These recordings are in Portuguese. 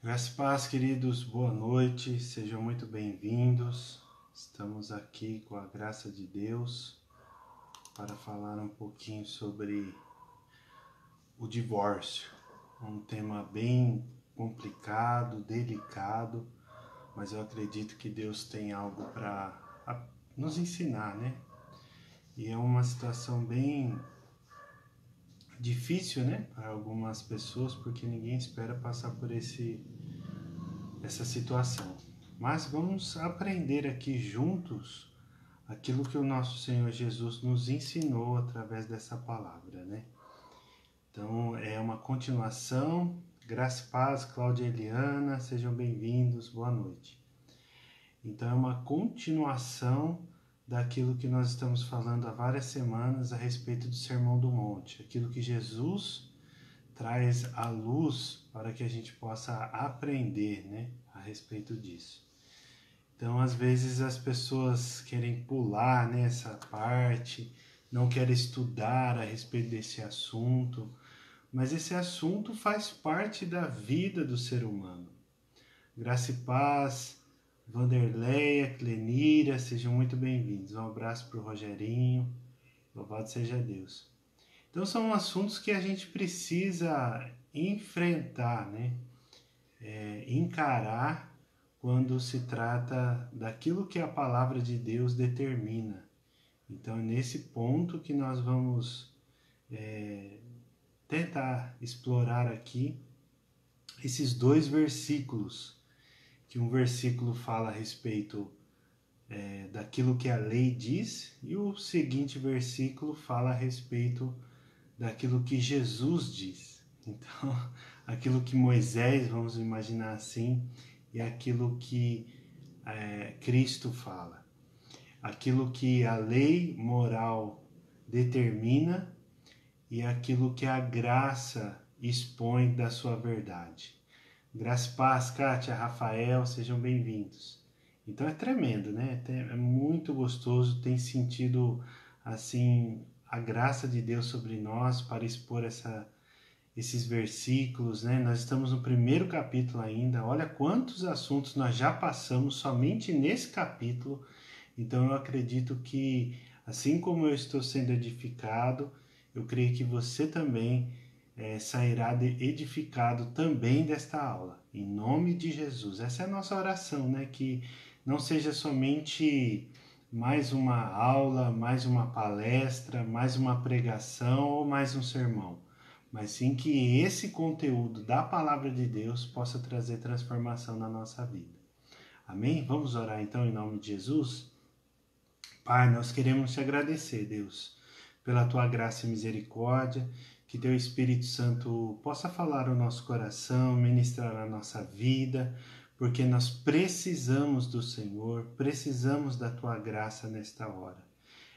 Graça e paz, queridos, boa noite, sejam muito bem-vindos. Estamos aqui com a graça de Deus para falar um pouquinho sobre o divórcio. Um tema bem complicado, delicado, mas eu acredito que Deus tem algo para nos ensinar, né? E é uma situação bem difícil, né, para algumas pessoas, porque ninguém espera passar por essa situação. Mas vamos aprender aqui juntos aquilo que o nosso Senhor Jesus nos ensinou através dessa palavra, né? Então é uma continuação. Graça e paz, Cláudia e Eliana, sejam bem-vindos, boa noite. Então é uma continuação daquilo que nós estamos falando há várias semanas a respeito do Sermão do Monte, aquilo que Jesus traz à luz para que a gente possa aprender, né, a respeito disso. Então, às vezes as pessoas querem pular nessa parte, não querem estudar a respeito desse assunto, mas esse assunto faz parte da vida do ser humano. Graça e paz, Vanderleia, Clenira, sejam muito bem-vindos. Um abraço para o Rogerinho, louvado seja Deus. Então são assuntos que a gente precisa enfrentar, né? Encarar quando se trata daquilo que a palavra de Deus determina. Então é nesse ponto que nós vamos tentar explorar aqui esses dois versículos, que um versículo fala a respeito daquilo que a lei diz e o seguinte versículo fala a respeito daquilo que Jesus diz. Então, aquilo que Moisés, vamos imaginar assim, e aquilo que Cristo fala. Aquilo que a lei moral determina e aquilo que a graça expõe da sua verdade. Graça e paz, Kátia, Rafael, sejam bem-vindos. Então é tremendo, né? É muito gostoso, tem sentido assim a graça de Deus sobre nós para expor esses versículos, né? Nós estamos no primeiro capítulo ainda, olha quantos assuntos nós já passamos somente nesse capítulo. Então eu acredito que, assim como eu estou sendo edificado, eu creio que você também sairá edificado também desta aula, em nome de Jesus. Essa é a nossa oração, né? Que não seja somente mais uma aula, mais uma palestra, mais uma pregação ou mais um sermão, mas sim que esse conteúdo da palavra de Deus possa trazer transformação na nossa vida. Amém? Vamos orar então em nome de Jesus? Pai, nós queremos te agradecer, Deus, pela tua graça e misericórdia, que teu Espírito Santo possa falar ao nosso coração, ministrar a nossa vida, porque nós precisamos do Senhor, precisamos da tua graça nesta hora.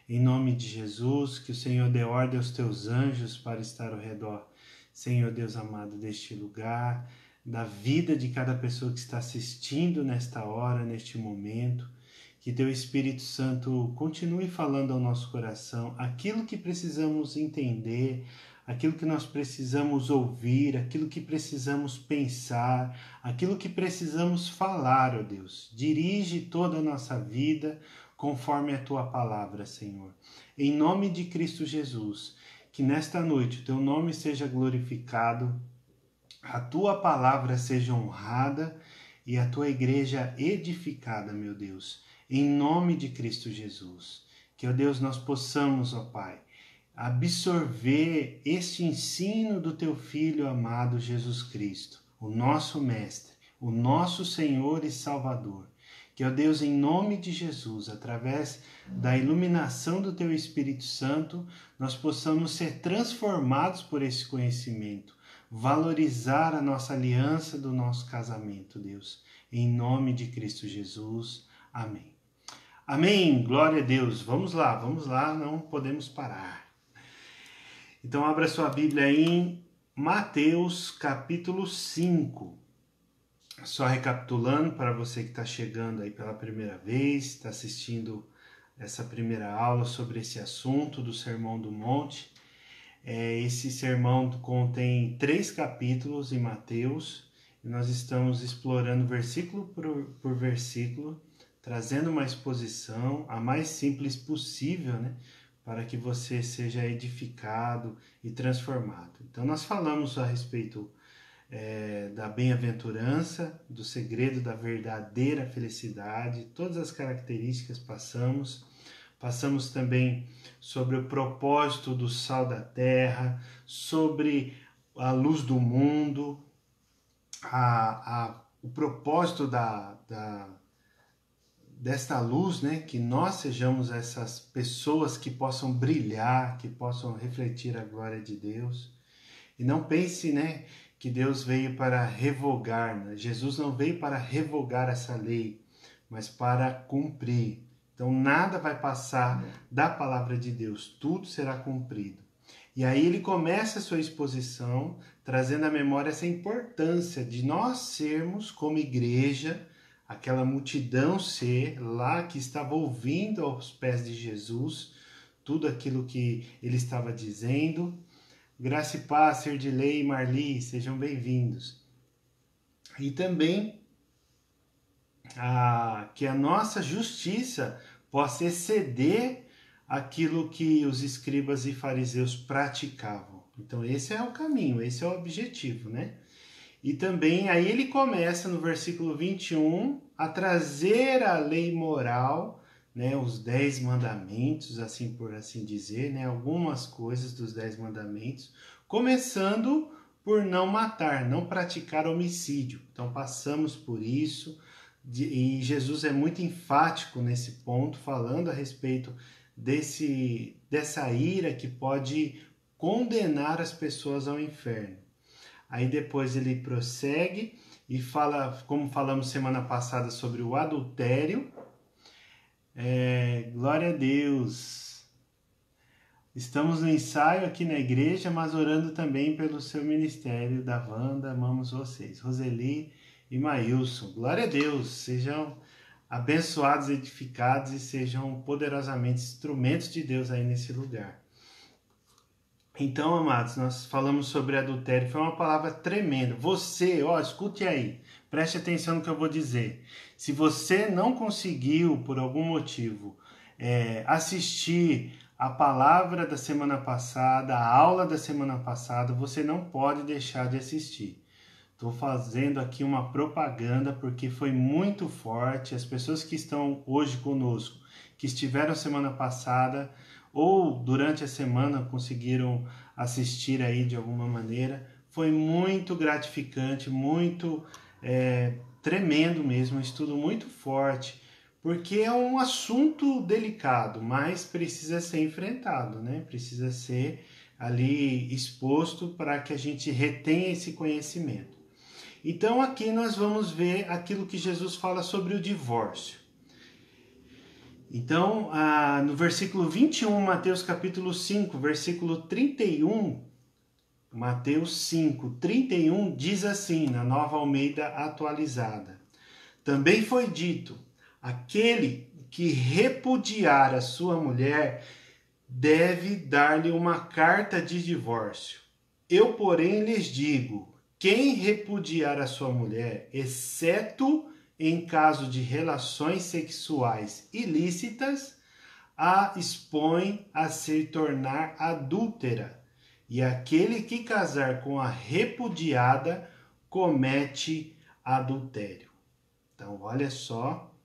Em nome de Jesus, que o Senhor dê ordem aos teus anjos para estar ao redor, Senhor Deus amado, deste lugar, da vida de cada pessoa que está assistindo nesta hora, neste momento. Que teu Espírito Santo continue falando ao nosso coração aquilo que precisamos entender, aquilo que nós precisamos ouvir, aquilo que precisamos pensar, aquilo que precisamos falar, ó Deus. Dirige toda a nossa vida conforme a tua palavra, Senhor. Em nome de Cristo Jesus, que nesta noite o teu nome seja glorificado, a tua palavra seja honrada e a tua igreja edificada, meu Deus. Em nome de Cristo Jesus. Que, ó Deus, nós possamos, ó Pai, absorver este ensino do teu Filho amado Jesus Cristo, o nosso Mestre, o nosso Senhor e Salvador. Que, ó Deus, em nome de Jesus, através da iluminação do teu Espírito Santo, nós possamos ser transformados por esse conhecimento, valorizar a nossa aliança do nosso casamento, Deus. Em nome de Cristo Jesus. Amém. Amém, glória a Deus. Vamos lá, não podemos parar. Então abra sua Bíblia em Mateus capítulo 5. Só recapitulando para você que está chegando aí pela primeira vez, está assistindo essa primeira aula sobre esse assunto do Sermão do Monte. Esse sermão contém 3 capítulos em Mateus e nós estamos explorando versículo por versículo, trazendo uma exposição a mais simples possível, né? Para que você seja edificado e transformado. Então nós falamos a respeito da bem-aventurança, do segredo da verdadeira felicidade, todas as características passamos também sobre o propósito do sal da terra, sobre a luz do mundo, o propósito desta luz, né? Que nós sejamos essas pessoas que possam brilhar, que possam refletir a glória de Deus. E não pense, né, que Deus veio para revogar, né? Jesus não veio para revogar essa lei, mas para cumprir. Então nada vai passar da palavra de Deus, tudo será cumprido. E aí ele começa a sua exposição trazendo à memória essa importância de nós sermos como igreja, aquela multidão ser lá que estava ouvindo aos pés de Jesus tudo aquilo que ele estava dizendo. Graça e paz, Serdilei e Marli, sejam bem-vindos. E também que a nossa justiça possa exceder aquilo que os escribas e fariseus praticavam. Então esse é o caminho, esse é o objetivo, né? E também aí ele começa no versículo 21 a trazer a lei moral, né, os 10 mandamentos, assim por assim dizer, né, algumas coisas dos 10 mandamentos, começando por não matar, não praticar homicídio. Então passamos por isso, e Jesus é muito enfático nesse ponto, falando a respeito dessa ira que pode condenar as pessoas ao inferno. Aí depois ele prossegue e fala, como falamos semana passada, sobre o adultério. Glória a Deus! Estamos no ensaio aqui na igreja, mas orando também pelo seu ministério da Wanda, amamos vocês. Roseli e Maílson, glória a Deus! Sejam abençoados, edificados e sejam poderosamente instrumentos de Deus aí nesse lugar. Então, amados, nós falamos sobre adultério, foi uma palavra tremenda. Você, escute aí, preste atenção no que eu vou dizer. Se você não conseguiu, por algum motivo, assistir a palavra da semana passada, a aula da semana passada, você não pode deixar de assistir. Estou fazendo aqui uma propaganda porque foi muito forte. As pessoas que estão hoje conosco, que estiveram semana passada, ou durante a semana conseguiram assistir aí de alguma maneira, foi muito gratificante, muito tremendo mesmo, um estudo muito forte, porque é um assunto delicado, mas precisa ser enfrentado, né? Precisa ser ali exposto para que a gente retenha esse conhecimento. Então aqui nós vamos ver aquilo que Jesus fala sobre o divórcio. Então, no versículo 21, Mateus capítulo 5, versículo 31, Mateus 5, 31, diz assim, na Nova Almeida atualizada: também foi dito, aquele que repudiar a sua mulher deve dar-lhe uma carta de divórcio. Eu, porém, lhes digo, quem repudiar a sua mulher, exceto em caso de relações sexuais ilícitas, a expõe a se tornar adúltera, e aquele que casar com a repudiada comete adultério. Então, olha só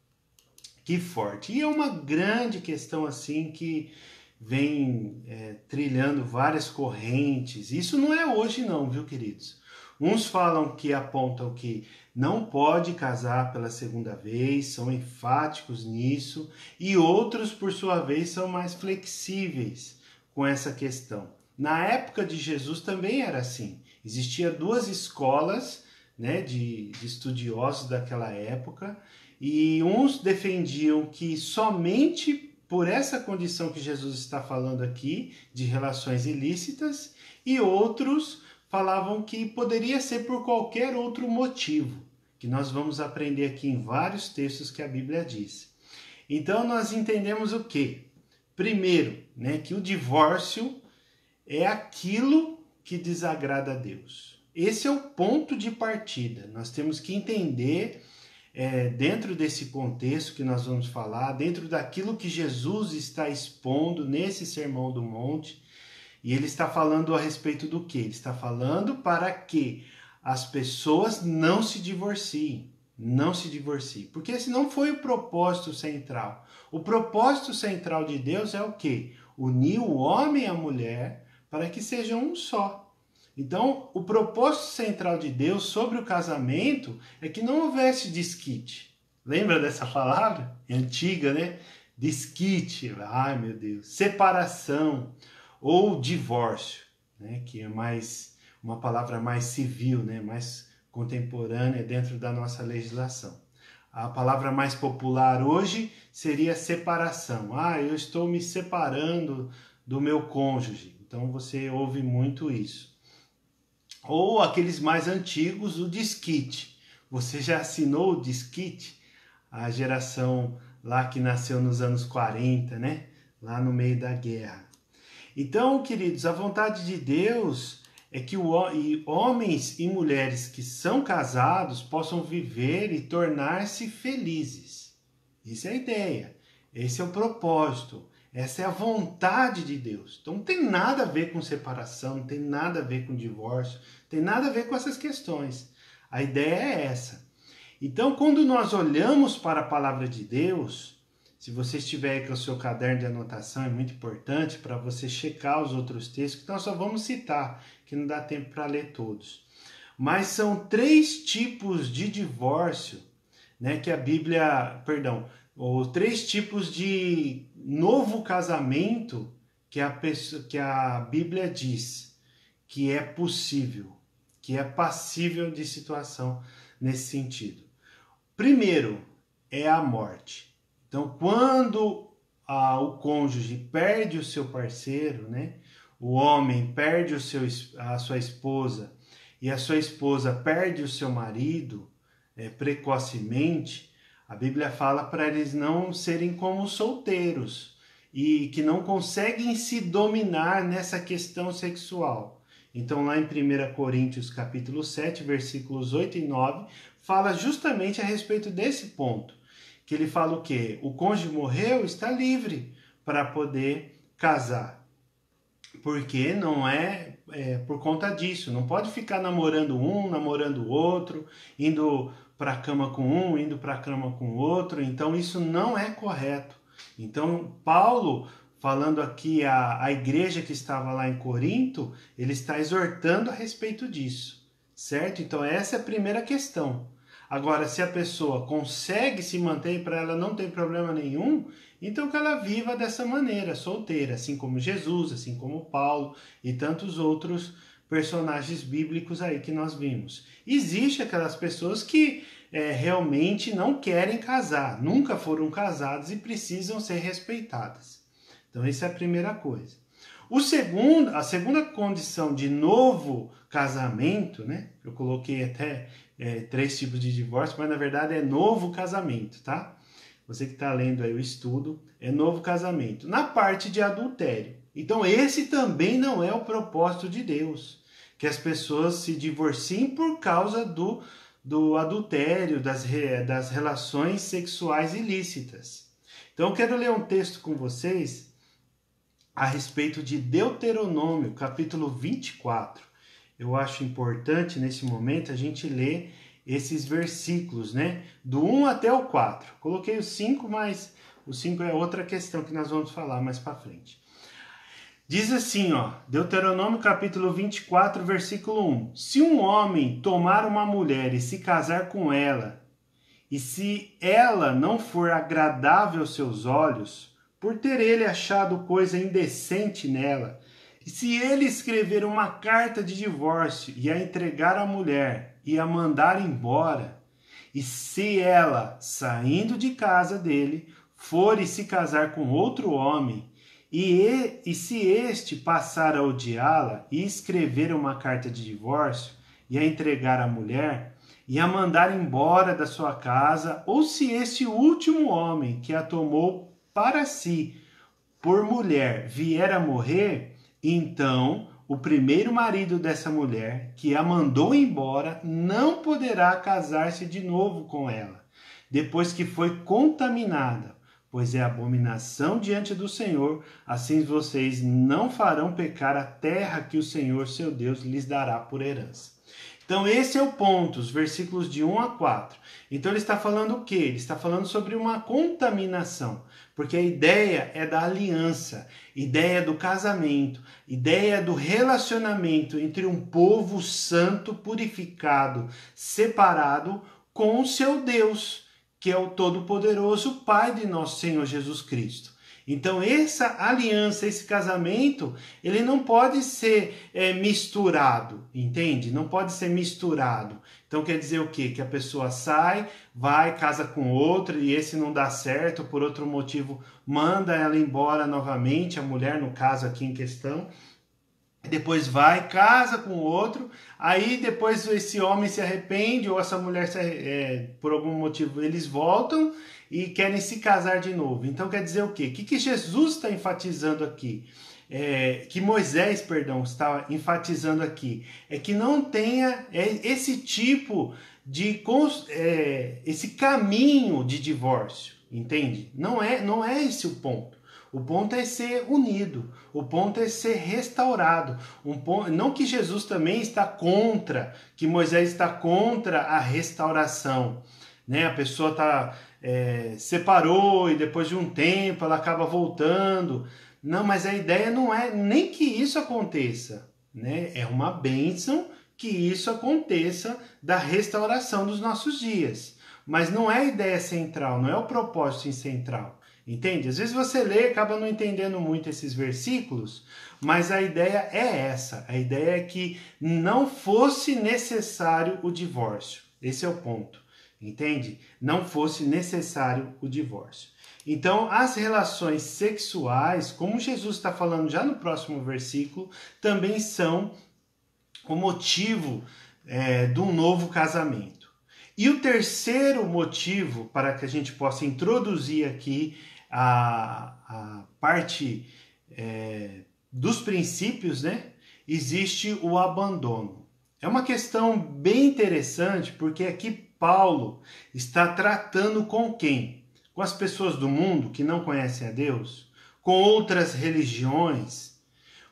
que forte. E é uma grande questão assim que vem trilhando várias correntes. Isso não é hoje não, viu, queridos? Uns falam que apontam que não pode casar pela segunda vez, são enfáticos nisso, e outros, por sua vez, são mais flexíveis com essa questão. Na época de Jesus também era assim. Existia duas escolas, né, de estudiosos daquela época, e uns defendiam que somente por essa condição que Jesus está falando aqui, de relações ilícitas, e outros falavam que poderia ser por qualquer outro motivo, que nós vamos aprender aqui em vários textos que a Bíblia diz. Então nós entendemos o quê? Primeiro, né, que o divórcio é aquilo que desagrada a Deus. Esse é o ponto de partida. Nós temos que entender, dentro desse contexto que nós vamos falar, dentro daquilo que Jesus está expondo nesse Sermão do Monte, e ele está falando a respeito do quê? Ele está falando para que as pessoas não se divorciem. Não se divorciem. Porque esse não foi o propósito central. O propósito central de Deus é o quê? Unir o homem e a mulher para que sejam um só. Então, o propósito central de Deus sobre o casamento é que não houvesse desquite. Lembra dessa palavra? É antiga, né? Desquite. Ai, meu Deus. Separação ou divórcio, né? Que é uma palavra mais civil, né? Mais contemporânea dentro da nossa legislação. A palavra mais popular hoje seria separação. Ah, eu estou me separando do meu cônjuge. Então, você ouve muito isso. Ou aqueles mais antigos, o desquite. Você já assinou o desquite? A geração lá que nasceu nos anos 40, né? Lá no meio da guerra. Então, queridos, a vontade de Deus é que homens e mulheres que são casados possam viver e tornar-se felizes. Essa é a ideia. Esse é o propósito. Essa é a vontade de Deus. Então não tem nada a ver com separação, não tem nada a ver com divórcio, não tem nada a ver com essas questões. A ideia é essa. Então, quando nós olhamos para a palavra de Deus, se você estiver aí com o seu caderno de anotação, é muito importante para você checar os outros textos, que nós só vamos citar, que não dá tempo para ler todos. Mas são 3 tipos de divórcio, né, que a Bíblia, ou 3 tipos de novo casamento que a Bíblia diz que é possível, que é passível de situação nesse sentido. Primeiro é a morte. Então, quando o cônjuge perde o seu parceiro, né, o homem perde a sua esposa e a sua esposa perde o seu marido precocemente, a Bíblia fala para eles não serem como solteiros e que não conseguem se dominar nessa questão sexual. Então, lá em 1 Coríntios capítulo 7, versículos 8 e 9, fala justamente a respeito desse ponto. Que ele fala o quê? O cônjuge morreu, está livre para poder casar. Porque não é por conta disso. Não pode ficar namorando um, namorando o outro, indo para a cama com um, indo para a cama com o outro. Então, isso não é correto. Então, Paulo, falando aqui a igreja que estava lá em Corinto, ele está exortando a respeito disso, certo? Então, essa é a primeira questão. Agora, se a pessoa consegue se manter e para ela não tem problema nenhum, então que ela viva dessa maneira, solteira, assim como Jesus, assim como Paulo e tantos outros personagens bíblicos aí que nós vimos. Existe aquelas pessoas que realmente não querem casar, nunca foram casadas e precisam ser respeitadas. Então, essa é a primeira coisa. A segunda condição de novo casamento, né? Eu coloquei até 3 tipos de divórcio, mas na verdade é novo casamento, tá? Você que está lendo aí o estudo, é novo casamento. Na parte de adultério. Então esse também não é o propósito de Deus. Que as pessoas se divorciem por causa do adultério, das relações sexuais ilícitas. Então eu quero ler um texto com vocês a respeito de Deuteronômio, capítulo 24. Eu acho importante, nesse momento, a gente ler esses versículos, né? Do 1 até o 4. Coloquei o 5, mas o 5 é outra questão que nós vamos falar mais para frente. Diz assim, ó, Deuteronômio, capítulo 24, versículo 1. Se um homem tomar uma mulher e se casar com ela, e se ela não for agradável aos seus olhos, por ter ele achado coisa indecente nela, e se ele escrever uma carta de divórcio e a entregar à mulher e a mandar embora, e se ela, saindo de casa dele, for e se casar com outro homem, e se este passar a odiá-la e escrever uma carta de divórcio e a entregar à mulher e a mandar embora da sua casa, ou se este último homem que a tomou para si por mulher vier a morrer, então o primeiro marido dessa mulher, que a mandou embora, não poderá casar-se de novo com ela, depois que foi contaminada, pois é abominação diante do Senhor. Assim vocês não farão pecar a terra que o Senhor, seu Deus, lhes dará por herança. Então esse é o ponto, os versículos de 1 a 4. Então ele está falando o quê? Ele está falando sobre uma contaminação, porque a ideia é da aliança, ideia do casamento, ideia do relacionamento entre um povo santo, purificado, separado com o seu Deus, que é o Todo-Poderoso Pai de nosso Senhor Jesus Cristo. Então essa aliança, esse casamento, ele não pode ser misturado, entende? Não pode ser misturado. Então quer dizer o quê? Que a pessoa sai, vai, casa com outro e esse não dá certo, por outro motivo manda ela embora novamente, a mulher no caso aqui em questão, depois vai, casa com outro, aí depois esse homem se arrepende ou essa mulher por algum motivo eles voltam e querem se casar de novo. Então quer dizer o quê? O que Jesus está enfatizando aqui? Que Moisés, perdão, está enfatizando aqui? É que não tenha esse tipo de esse caminho de divórcio, entende? Não é esse o ponto. O ponto é ser unido, o ponto é ser restaurado. Não que Jesus também está contra, que Moisés está contra a restauração, né? A pessoa separou e depois de um tempo ela acaba voltando. Não, mas a ideia não é nem que isso aconteça, né? É uma bênção que isso aconteça da restauração dos nossos dias. Mas não é a ideia central, não é o propósito central. Entende? Às vezes você lê e acaba não entendendo muito esses versículos, mas a ideia é essa. A ideia é que não fosse necessário o divórcio. Esse é o ponto. Entende? Não fosse necessário o divórcio. Então, as relações sexuais, como Jesus está falando já no próximo versículo, também são o motivo de um novo casamento. E o terceiro motivo para que a gente possa introduzir aqui a parte dos princípios, né? Existe o abandono. É uma questão bem interessante, porque aqui Paulo está tratando com quem? Com as pessoas do mundo que não conhecem a Deus? Com outras religiões?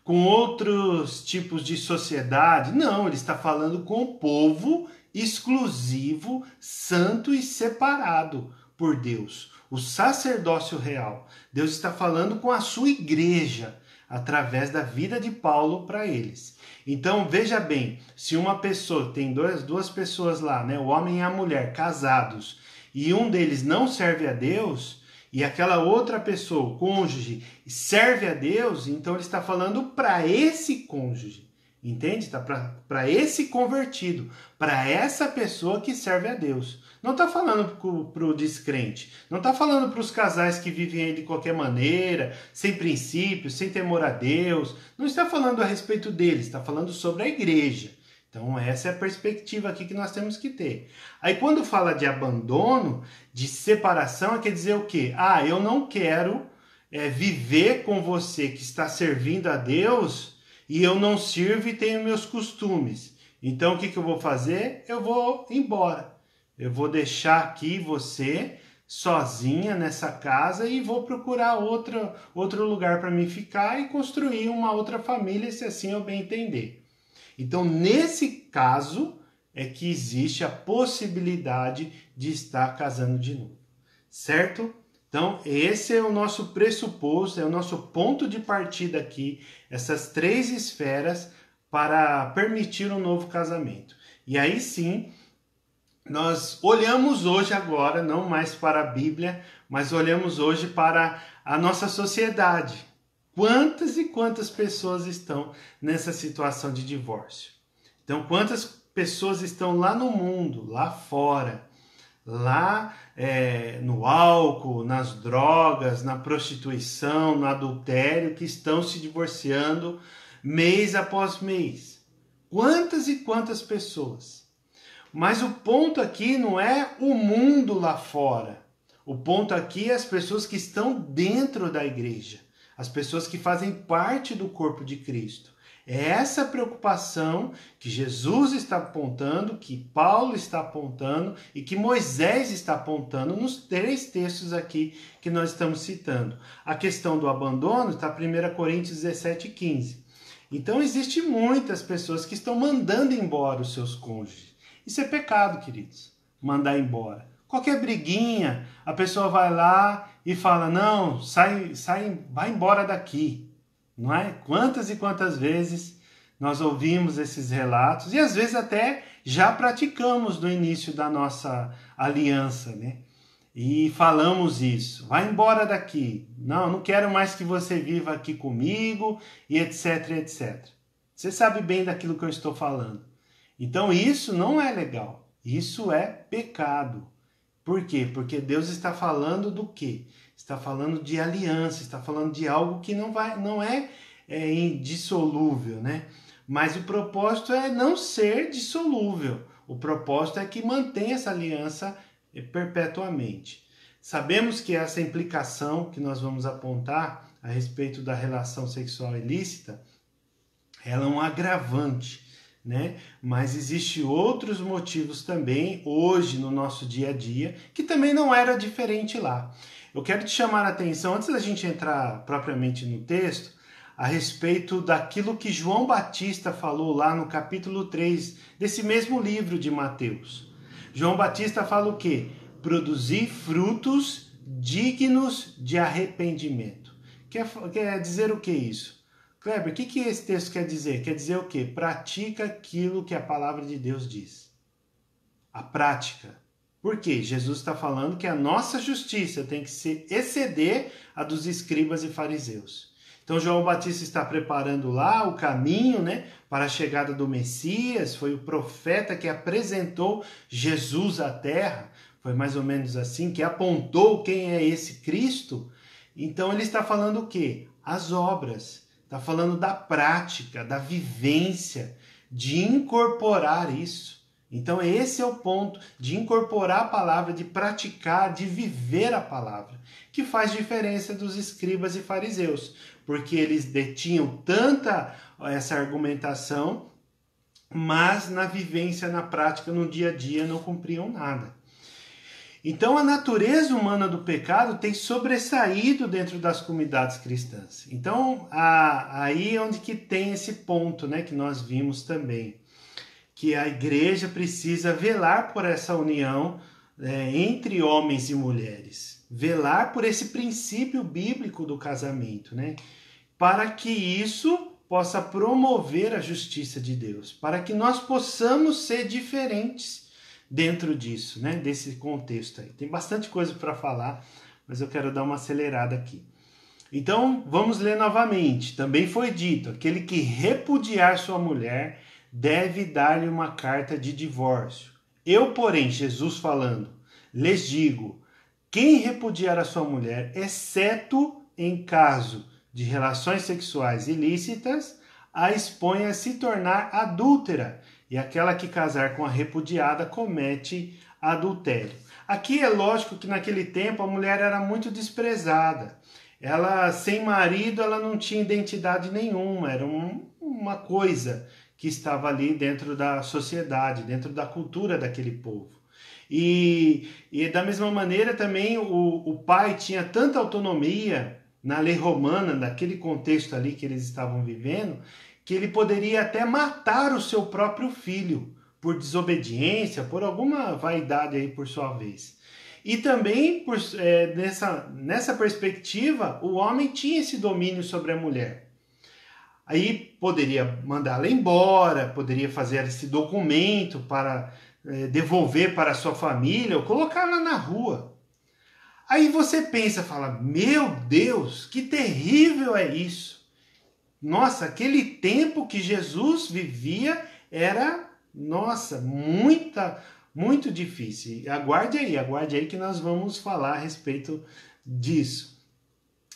Com outros tipos de sociedade? Não, ele está falando com o povo exclusivo, santo e separado por Deus. O sacerdócio real. Deus está falando com a sua igreja através da vida de Paulo para eles. Então veja bem, se uma pessoa, tem duas pessoas lá, né, o homem e a mulher, casados, e um deles não serve a Deus, e aquela outra pessoa, o cônjuge, serve a Deus, então ele está falando para esse cônjuge. Entende? Tá para esse convertido, para essa pessoa que serve a Deus. Não está falando para o descrente, não está falando para os casais que vivem aí de qualquer maneira, sem princípios, sem temor a Deus. Não está falando a respeito deles, está falando sobre a igreja. Então essa é a perspectiva aqui que nós temos que ter. Aí quando fala de abandono, de separação, quer dizer o quê? Eu não quero viver com você que está servindo a Deus e eu não sirvo e tenho meus costumes. Então o que eu vou fazer? Eu vou embora. Eu vou deixar aqui você sozinha nessa casa e vou procurar outro lugar para mim ficar e construir uma outra família, se assim eu bem entender. Então, nesse caso, é que existe a possibilidade de estar casando de novo. Certo? Então, esse é o nosso pressuposto, é o nosso ponto de partida aqui, essas três esferas para permitir um novo casamento. E aí sim, nós olhamos hoje agora, não mais para a Bíblia, mas olhamos hoje para a nossa sociedade. Quantas e quantas pessoas estão nessa situação de divórcio? Então, quantas pessoas estão lá no mundo, lá fora, lá no álcool, nas drogas, na prostituição, no adultério, que estão se divorciando mês após mês? Quantas e quantas pessoas? Mas o ponto aqui não é o mundo lá fora. O ponto aqui é as pessoas que estão dentro da igreja. As pessoas que fazem parte do corpo de Cristo. É essa preocupação que Jesus está apontando, que Paulo está apontando e que Moisés está apontando nos 3 textos aqui que nós estamos citando. A questão do abandono está em 1 Coríntios 17:15. Então, existem muitas pessoas que estão mandando embora os seus cônjuges. Isso é pecado, queridos, mandar embora. Qualquer briguinha, a pessoa vai lá e fala, não, sai, vai embora daqui. Não é? Quantas e quantas vezes nós ouvimos esses relatos e às vezes até já praticamos no início da nossa aliança, né? E falamos isso, vai embora daqui, não quero mais que você viva aqui comigo, e etc, etc. Você sabe bem daquilo que eu estou falando. Então isso não é legal, isso é pecado. Por quê? Porque Deus está falando do quê? Está falando de aliança, está falando de algo que não é indissolúvel, né? Mas o propósito é não ser dissolúvel. O propósito é que mantenha essa aliança perpetuamente. Sabemos que essa implicação que nós vamos apontar a respeito da relação sexual ilícita, ela é um agravante, né? Mas existem outros motivos também, hoje no nosso dia a dia, que também não era diferente lá. Eu quero te chamar a atenção, antes da gente entrar propriamente no texto, a respeito daquilo que João Batista falou lá no capítulo 3 desse mesmo livro de Mateus. João Batista fala o quê? Produzir frutos dignos de arrependimento. Quer dizer o que isso? Kleber, o que esse texto quer dizer? Quer dizer o quê? Pratica aquilo que a palavra de Deus diz. A prática. Por quê? Jesus está falando que a nossa justiça tem que se exceder a dos escribas e fariseus. Então João Batista está preparando lá o caminho, né, para a chegada do Messias, foi o profeta que apresentou Jesus à terra, foi mais ou menos assim, que apontou quem é esse Cristo. Então ele está falando o quê? As obras, está falando da prática, da vivência, de incorporar isso. Então esse é o ponto, de incorporar a palavra, de praticar, de viver a palavra, que faz diferença dos escribas e fariseus, porque eles detinham tanta essa argumentação, mas na vivência, na prática, no dia a dia não cumpriam nada. Então a natureza humana do pecado tem sobressaído dentro das comunidades cristãs. Então aí é onde que tem esse ponto, né, que nós vimos também, que a igreja precisa velar por essa união entre homens e mulheres, velar por esse princípio bíblico do casamento, né? Para que isso possa promover a justiça de Deus, para que nós possamos ser diferentes dentro disso, né? Desse contexto aí. Tem bastante coisa para falar, mas eu quero dar uma acelerada aqui. Então, vamos ler novamente. Também foi dito, aquele que repudiar sua mulher deve dar-lhe uma carta de divórcio. Eu, porém, Jesus falando, lhes digo, quem repudiar a sua mulher, exceto em caso de relações sexuais ilícitas, a expõe a se tornar adúltera, e aquela que casar com a repudiada comete adultério. Aqui é lógico que naquele tempo a mulher era muito desprezada. Ela, sem marido, ela não tinha identidade nenhuma, era uma coisa que estava ali dentro da sociedade, dentro da cultura daquele povo. E da mesma maneira também o pai tinha tanta autonomia na lei romana, naquele contexto ali que eles estavam vivendo, que ele poderia até matar o seu próprio filho por desobediência, por alguma vaidade aí por sua vez. E também, nessa perspectiva, o homem tinha esse domínio sobre a mulher. Aí poderia mandá-la embora, poderia fazer esse documento para devolver para a sua família ou colocá-la na rua. Aí você pensa, fala, meu Deus, que terrível é isso. Nossa, aquele tempo que Jesus vivia era, nossa, muito difícil. Aguarde aí que nós vamos falar a respeito disso.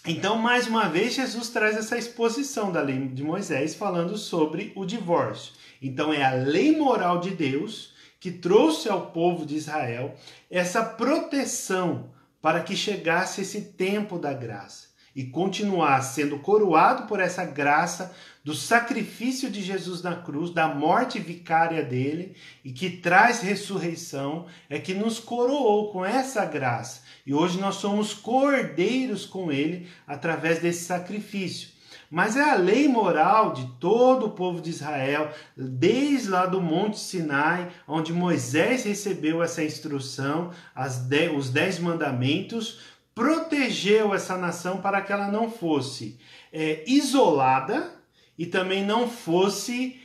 Então, mais uma vez, Jesus traz essa exposição da lei de Moisés falando sobre o divórcio. Então, é a lei moral de Deus que trouxe ao povo de Israel essa proteção para que chegasse esse tempo da graça. e continuar sendo coroado por essa graça do sacrifício de Jesus na cruz, da morte vicária dele e que traz ressurreição, é que nos coroou com essa graça. E hoje nós somos cordeiros com ele através desse sacrifício. Mas é a lei moral de todo o povo de Israel, desde lá do Monte Sinai, onde Moisés recebeu essa instrução, os 10 mandamentos, protegeu essa nação para que ela não fosse isolada e também não fosse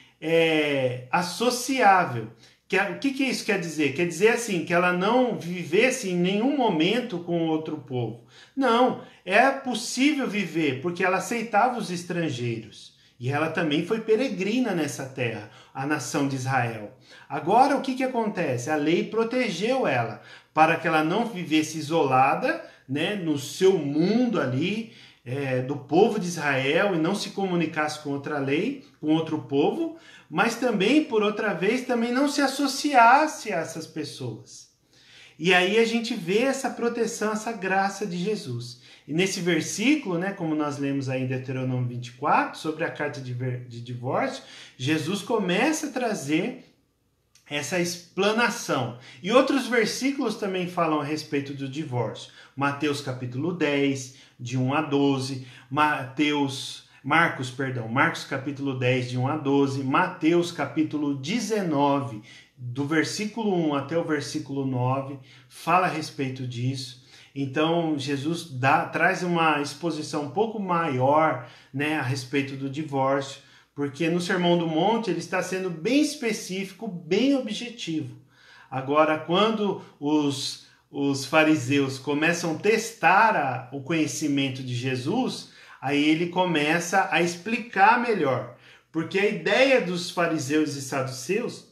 associável. O que isso quer dizer? Quer dizer assim, que ela não vivesse em nenhum momento com outro povo. Não, é possível viver, porque ela aceitava os estrangeiros. E ela também foi peregrina nessa terra, a nação de Israel. Agora, o que acontece? A lei protegeu ela, para que ela não vivesse isolada, né, no seu mundo ali, do povo de Israel, e não se comunicasse com outra lei, com outro povo, mas também, por outra vez, também não se associasse a essas pessoas. E aí a gente vê essa proteção, essa graça de Jesus. E nesse versículo, né, como nós lemos aí em Deuteronômio 24, sobre a carta de divórcio, Jesus começa a trazer essa explanação. E outros versículos também falam a respeito do divórcio. Mateus capítulo 10, de 1 a 12, Marcos capítulo 10, de 1 a 12, Mateus capítulo 19, do versículo 1 até o versículo 9, fala a respeito disso. Então, Jesus traz uma exposição um pouco maior, né, a respeito do divórcio, porque no Sermão do Monte ele está sendo bem específico, bem objetivo. Agora, quando os fariseus começam a testar o conhecimento de Jesus, aí ele começa a explicar melhor. Porque a ideia dos fariseus e saduceus,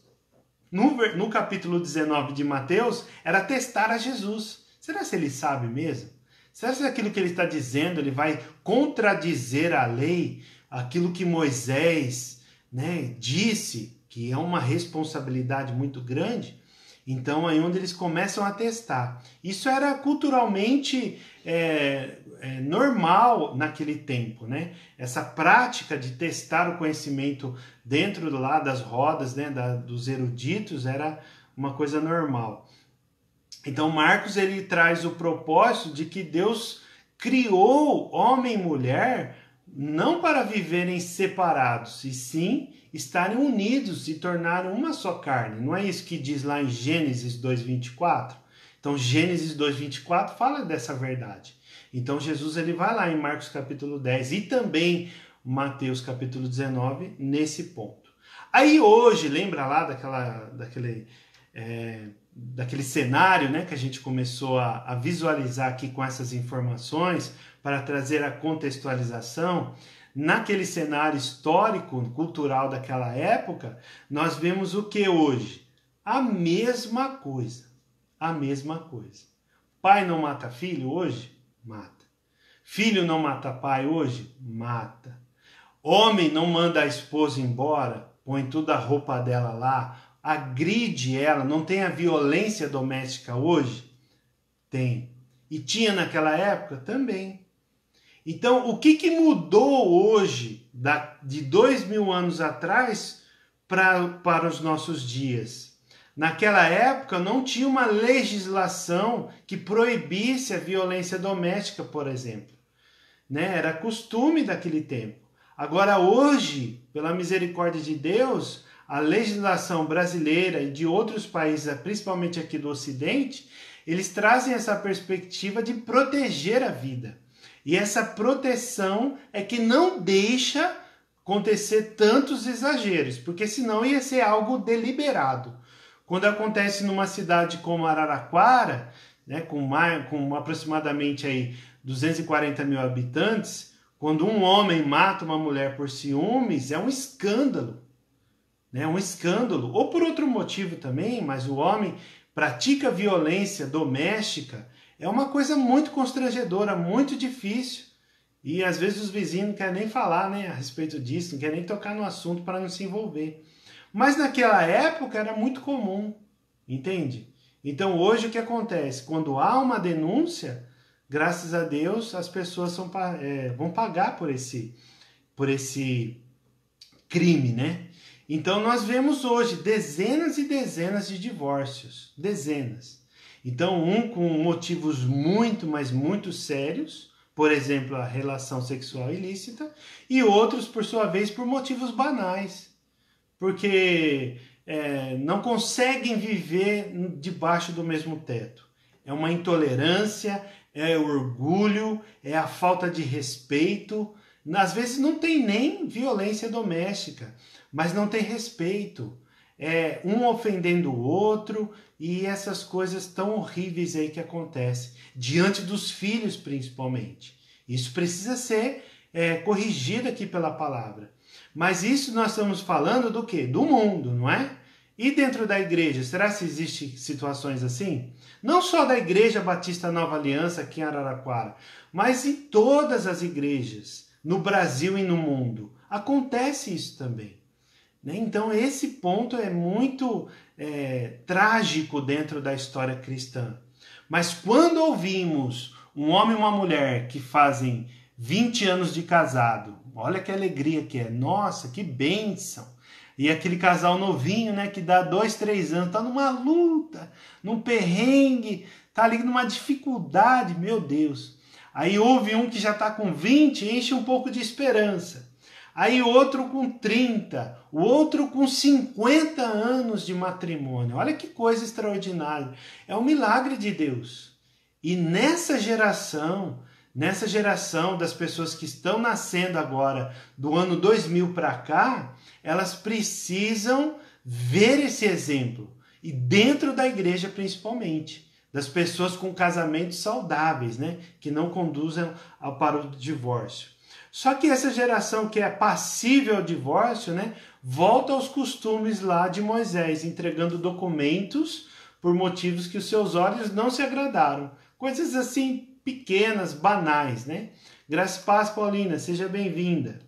no capítulo 19 de Mateus, era testar a Jesus. Será que ele sabe mesmo? Será que aquilo que ele está dizendo, ele vai contradizer a lei, aquilo que Moisés, né, disse, que é uma responsabilidade muito grande? Então, aí onde eles começam a testar. Isso era culturalmente normal naquele tempo, né? Essa prática de testar o conhecimento dentro lá das rodas, né, dos eruditos, era uma coisa normal. Então, Marcos ele traz o propósito de que Deus criou homem e mulher não para viverem separados, e sim estarem unidos e tornarem uma só carne. Não é isso que diz lá em Gênesis 2:24? Então, Gênesis 2:24 fala dessa verdade. Então, Jesus ele vai lá em Marcos capítulo 10 e também Mateus capítulo 19 nesse ponto. Aí hoje, lembra lá daquele cenário, né, que a gente começou a visualizar aqui com essas informações para trazer a contextualização? Naquele cenário histórico, cultural daquela época, nós vemos o que hoje? A mesma coisa. A mesma coisa. Pai não mata filho hoje? Mata. Filho não mata pai hoje? Mata. Homem não manda a esposa embora, põe toda a roupa dela lá, agride ela, não tem a violência doméstica hoje? Tem. E tinha naquela época? Também. Então, o que mudou hoje, de 2000 anos atrás, para os nossos dias? Naquela época não tinha uma legislação que proibisse a violência doméstica, por exemplo. Né? Era costume daquele tempo. Agora, hoje, pela misericórdia de Deus, a legislação brasileira e de outros países, principalmente aqui do Ocidente, eles trazem essa perspectiva de proteger a vida. E essa proteção é que não deixa acontecer tantos exageros, porque senão ia ser algo deliberado. Quando acontece numa cidade como Araraquara, né, com aproximadamente aí 240 mil habitantes, quando um homem mata uma mulher por ciúmes, é um escândalo. Né, um escândalo. Ou por outro motivo também, mas o homem pratica violência doméstica, é uma coisa muito constrangedora, muito difícil. E às vezes os vizinhos não querem nem falar, né, a respeito disso, não querem nem tocar no assunto para não se envolver. Mas naquela época era muito comum, entende? Então hoje o que acontece? Quando há uma denúncia, graças a Deus, as pessoas vão pagar por esse crime, né? Então nós vemos hoje dezenas e dezenas de divórcios, dezenas. Então um com motivos muito, mas muito sérios, por exemplo, a relação sexual ilícita, e outros, por sua vez, por motivos banais, porque não conseguem viver debaixo do mesmo teto. É uma intolerância, é orgulho, é a falta de respeito. Às vezes não tem nem violência doméstica, mas não tem respeito. É um ofendendo o outro e essas coisas tão horríveis aí que acontecem, diante dos filhos principalmente. Isso precisa ser corrigido aqui pela palavra. Mas isso nós estamos falando do quê? Do mundo, não é? E dentro da igreja, será que existem situações assim? Não só da Igreja Batista Nova Aliança aqui em Araraquara, mas em todas as igrejas, no Brasil e no mundo. Acontece isso também. Então esse ponto é muito trágico dentro da história cristã. Mas quando ouvimos um homem e uma mulher que fazem 20 anos de casado, olha que alegria que é, nossa, que bênção. E aquele casal novinho, né, que dá 2, 3 anos, tá numa luta, num perrengue, tá ali numa dificuldade, meu Deus. Aí houve um que já tá com 20, enche um pouco de esperança. Aí outro com 30, o outro com 50 anos de matrimônio. Olha que coisa extraordinária. É um milagre de Deus. E nessa geração das pessoas que estão nascendo agora, do ano 2000 para cá, elas precisam ver esse exemplo. E dentro da igreja principalmente. Das pessoas com casamentos saudáveis, né? Que não conduzem para o divórcio. Só que essa geração que é passível ao divórcio, né, volta aos costumes lá de Moisés, entregando documentos por motivos que os seus olhos não se agradaram. Coisas assim pequenas, banais, né? Graça e paz, Paulina, seja bem-vinda.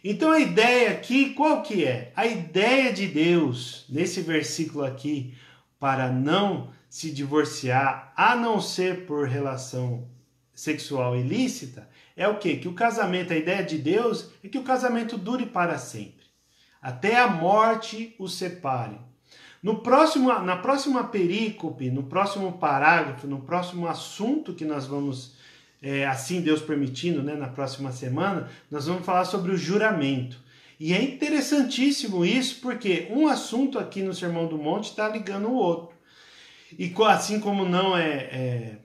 Então a ideia aqui, qual que é? A ideia de Deus, nesse versículo aqui, para não se divorciar, a não ser por relação sexual ilícita, é o quê? Que o casamento, a ideia de Deus é que o casamento dure para sempre. Até a morte os separe. Na próxima perícope, no próximo parágrafo, no próximo assunto que nós vamos, assim Deus permitindo, né, na próxima semana, nós vamos falar sobre o juramento. E é interessantíssimo isso, porque um assunto aqui no Sermão do Monte está ligando o outro. E assim como não é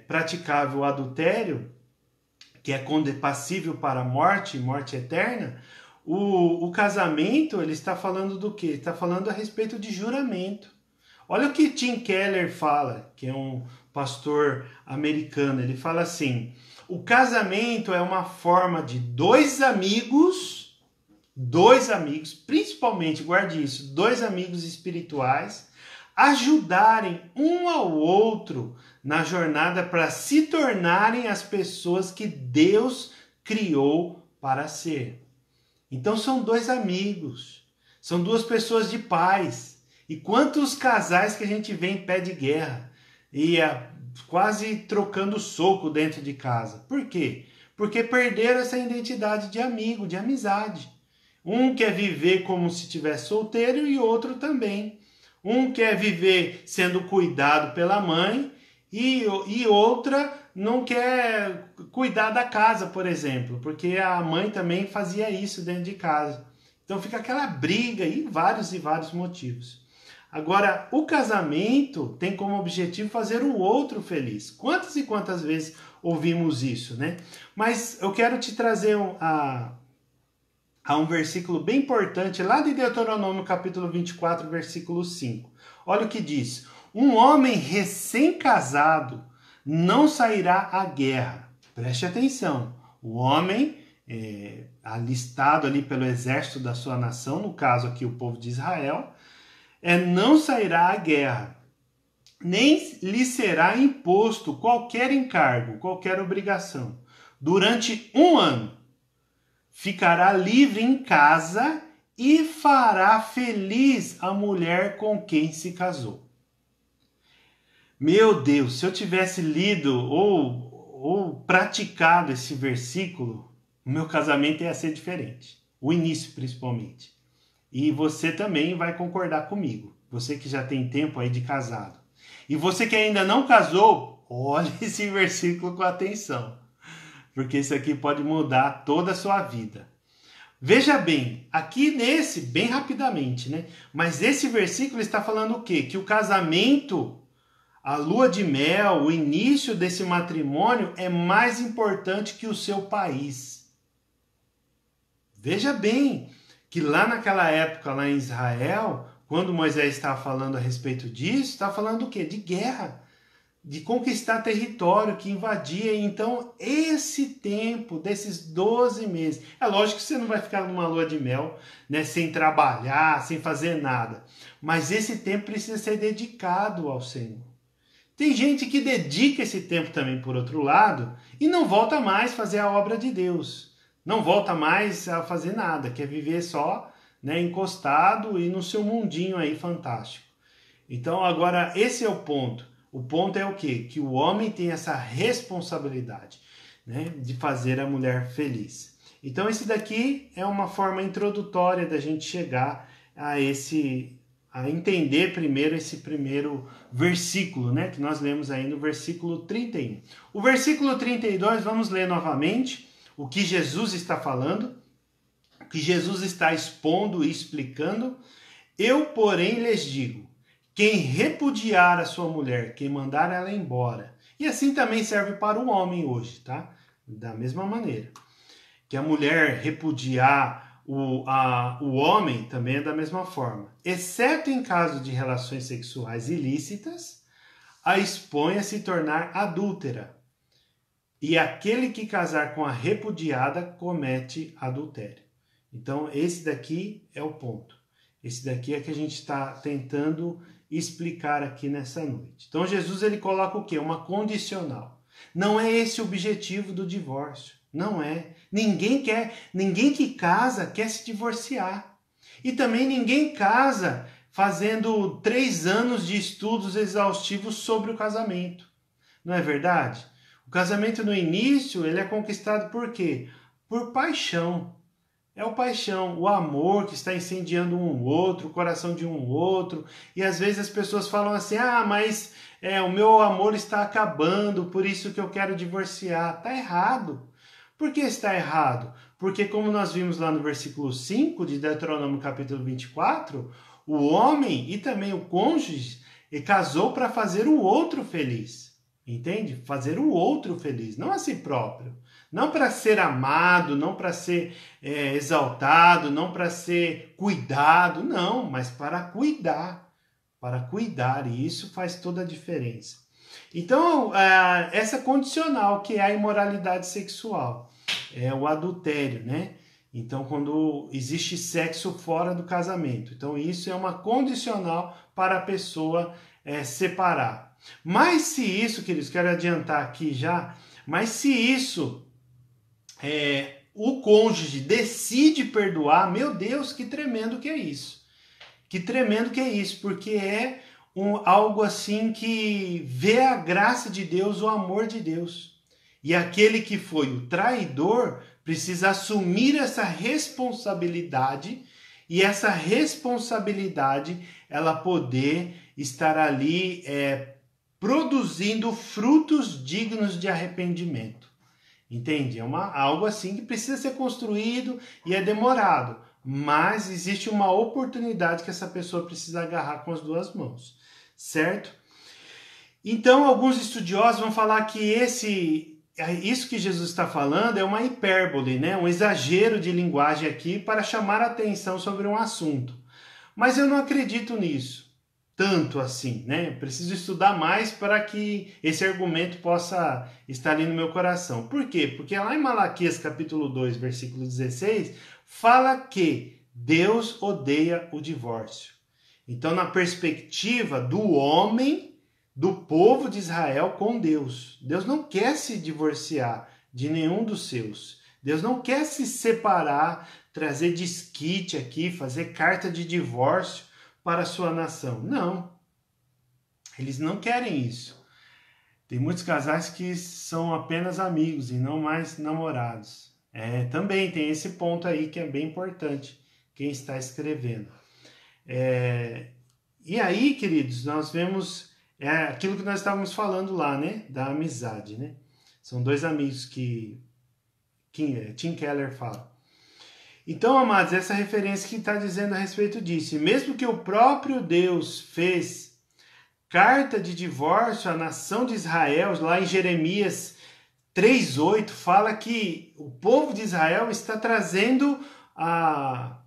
praticável o adultério, que é passível para a morte eterna, o casamento, ele está falando do quê? Ele está falando a respeito de juramento. Olha o que Tim Keller fala, que é um pastor americano. Ele fala assim: o casamento é uma forma de dois amigos, principalmente, guarde isso, dois amigos espirituais, ajudarem um ao outro na jornada para se tornarem as pessoas que Deus criou para ser. Então são dois amigos, são duas pessoas de paz. E quantos casais que a gente vê em pé de guerra e quase trocando soco dentro de casa. Por quê? Porque perderam essa identidade de amigo, de amizade. Um quer viver como se estivesse solteiro e outro também. Um quer viver sendo cuidado pela mãe e outra não quer cuidar da casa, por exemplo, porque a mãe também fazia isso dentro de casa. Então fica aquela briga e vários motivos. Agora, o casamento tem como objetivo fazer o outro feliz. Quantas e quantas vezes ouvimos isso, né? Mas eu quero te trazer a um versículo bem importante lá de Deuteronômio capítulo 24, versículo 5. Olha o que diz: um homem recém-casado não sairá à guerra. Preste atenção. O homem alistado ali pelo exército da sua nação, no caso aqui o povo de Israel, não sairá à guerra, nem lhe será imposto qualquer encargo, qualquer obrigação. Durante 1 ano, ficará livre em casa e fará feliz a mulher com quem se casou. Meu Deus, se eu tivesse lido ou ou praticado esse versículo, o meu casamento ia ser diferente. O início, principalmente. E você também vai concordar comigo. Você que já tem tempo aí de casado. E você que ainda não casou, olhe esse versículo com atenção. Porque isso aqui pode mudar toda a sua vida. Veja bem, aqui nesse, bem rapidamente, né? Mas esse versículo está falando o quê? Que o casamento, a lua de mel, o início desse matrimônio é mais importante que o seu país. Veja bem que lá naquela época, lá em Israel, quando Moisés estava falando a respeito disso, estava falando o quê? De guerra, de conquistar território, que invadia. Então, esse tempo desses 12 meses, é lógico que você não vai ficar numa lua de mel, né, sem trabalhar, sem fazer nada, mas esse tempo precisa ser dedicado ao Senhor. Tem gente que dedica esse tempo também, por outro lado, e não volta mais a fazer a obra de Deus. Não volta mais a fazer nada, quer viver só, né, encostado e no seu mundinho aí fantástico. Então, agora, esse é o ponto. O ponto é o quê? Que o homem tem essa responsabilidade, né, de fazer a mulher feliz. Então, esse daqui é uma forma introdutória da gente chegar a entender primeiro esse primeiro versículo, né, que nós lemos aí no versículo 31. O versículo 32, vamos ler novamente o que Jesus está falando, o que Jesus está expondo e explicando. Eu, porém, lhes digo, quem repudiar a sua mulher, quem mandar ela embora. E assim também serve para o homem hoje, tá? Da mesma maneira. Que a mulher repudiar o homem também é da mesma forma. Exceto em caso de relações sexuais ilícitas, a expõe a se tornar adúltera. E aquele que casar com a repudiada comete adultério. Então, esse daqui é o ponto. Esse daqui é que a gente está tentando explicar aqui nessa noite. Então, Jesus ele coloca o quê? Uma condicional. Não é esse o objetivo do divórcio. Não é. Ninguém que casa quer se divorciar. E também ninguém casa fazendo 3 anos de estudos exaustivos sobre o casamento. Não é verdade? O casamento no início, ele é conquistado por quê? Por paixão. É o paixão, o amor que está incendiando um outro, o coração de um outro. E às vezes as pessoas falam assim, mas o meu amor está acabando, por isso que eu quero divorciar. Está errado. Por que está errado? Porque como nós vimos lá no versículo 5 de Deuteronômio capítulo 24, o homem e também o cônjuge casou para fazer o outro feliz. Entende? Fazer o outro feliz, não a si próprio. Não para ser amado, não para ser exaltado, não para ser cuidado, não, mas para cuidar. Para cuidar, e isso faz toda a diferença. Então, essa condicional que é a imoralidade sexual, é o adultério, né? Então, quando existe sexo fora do casamento. Então, isso é uma condicional para a pessoa separar. Mas se isso, queridos, quero adiantar aqui já, mas se isso o cônjuge decide perdoar, meu Deus, que tremendo que é isso. Que tremendo que é isso, porque é algo assim que vê a graça de Deus, o amor de Deus. E aquele que foi o traidor precisa assumir essa responsabilidade, e essa responsabilidade ela poder estar ali produzindo frutos dignos de arrependimento. Entende? É algo assim que precisa ser construído e é demorado. Mas existe uma oportunidade que essa pessoa precisa agarrar com as 2 mãos. Certo? Então, alguns estudiosos vão falar que isso que Jesus está falando é uma hipérbole, né? Um exagero de linguagem aqui para chamar a atenção sobre um assunto. Mas eu não acredito nisso. Tanto assim, né? Preciso estudar mais para que esse argumento possa estar ali no meu coração. Por quê? Porque lá em Malaquias capítulo 2, versículo 16, fala que Deus odeia o divórcio. Então, na perspectiva do homem, do povo de Israel com Deus, Deus não quer se divorciar de nenhum dos seus. Deus não quer se separar, trazer desquite aqui, fazer carta de divórcio para a sua nação. Não. Eles não querem isso. Tem muitos casais que são apenas amigos e não mais namorados. Também tem esse ponto aí que é bem importante, quem está escrevendo. E aí, queridos, nós vemos aquilo que nós estávamos falando lá, né? Da amizade, né? São dois amigos que Tim Keller fala. Então, amados, essa referência que está dizendo a respeito disso. E mesmo que o próprio Deus fez carta de divórcio à nação de Israel, lá em Jeremias 3:8, fala que o povo de Israel está trazendo a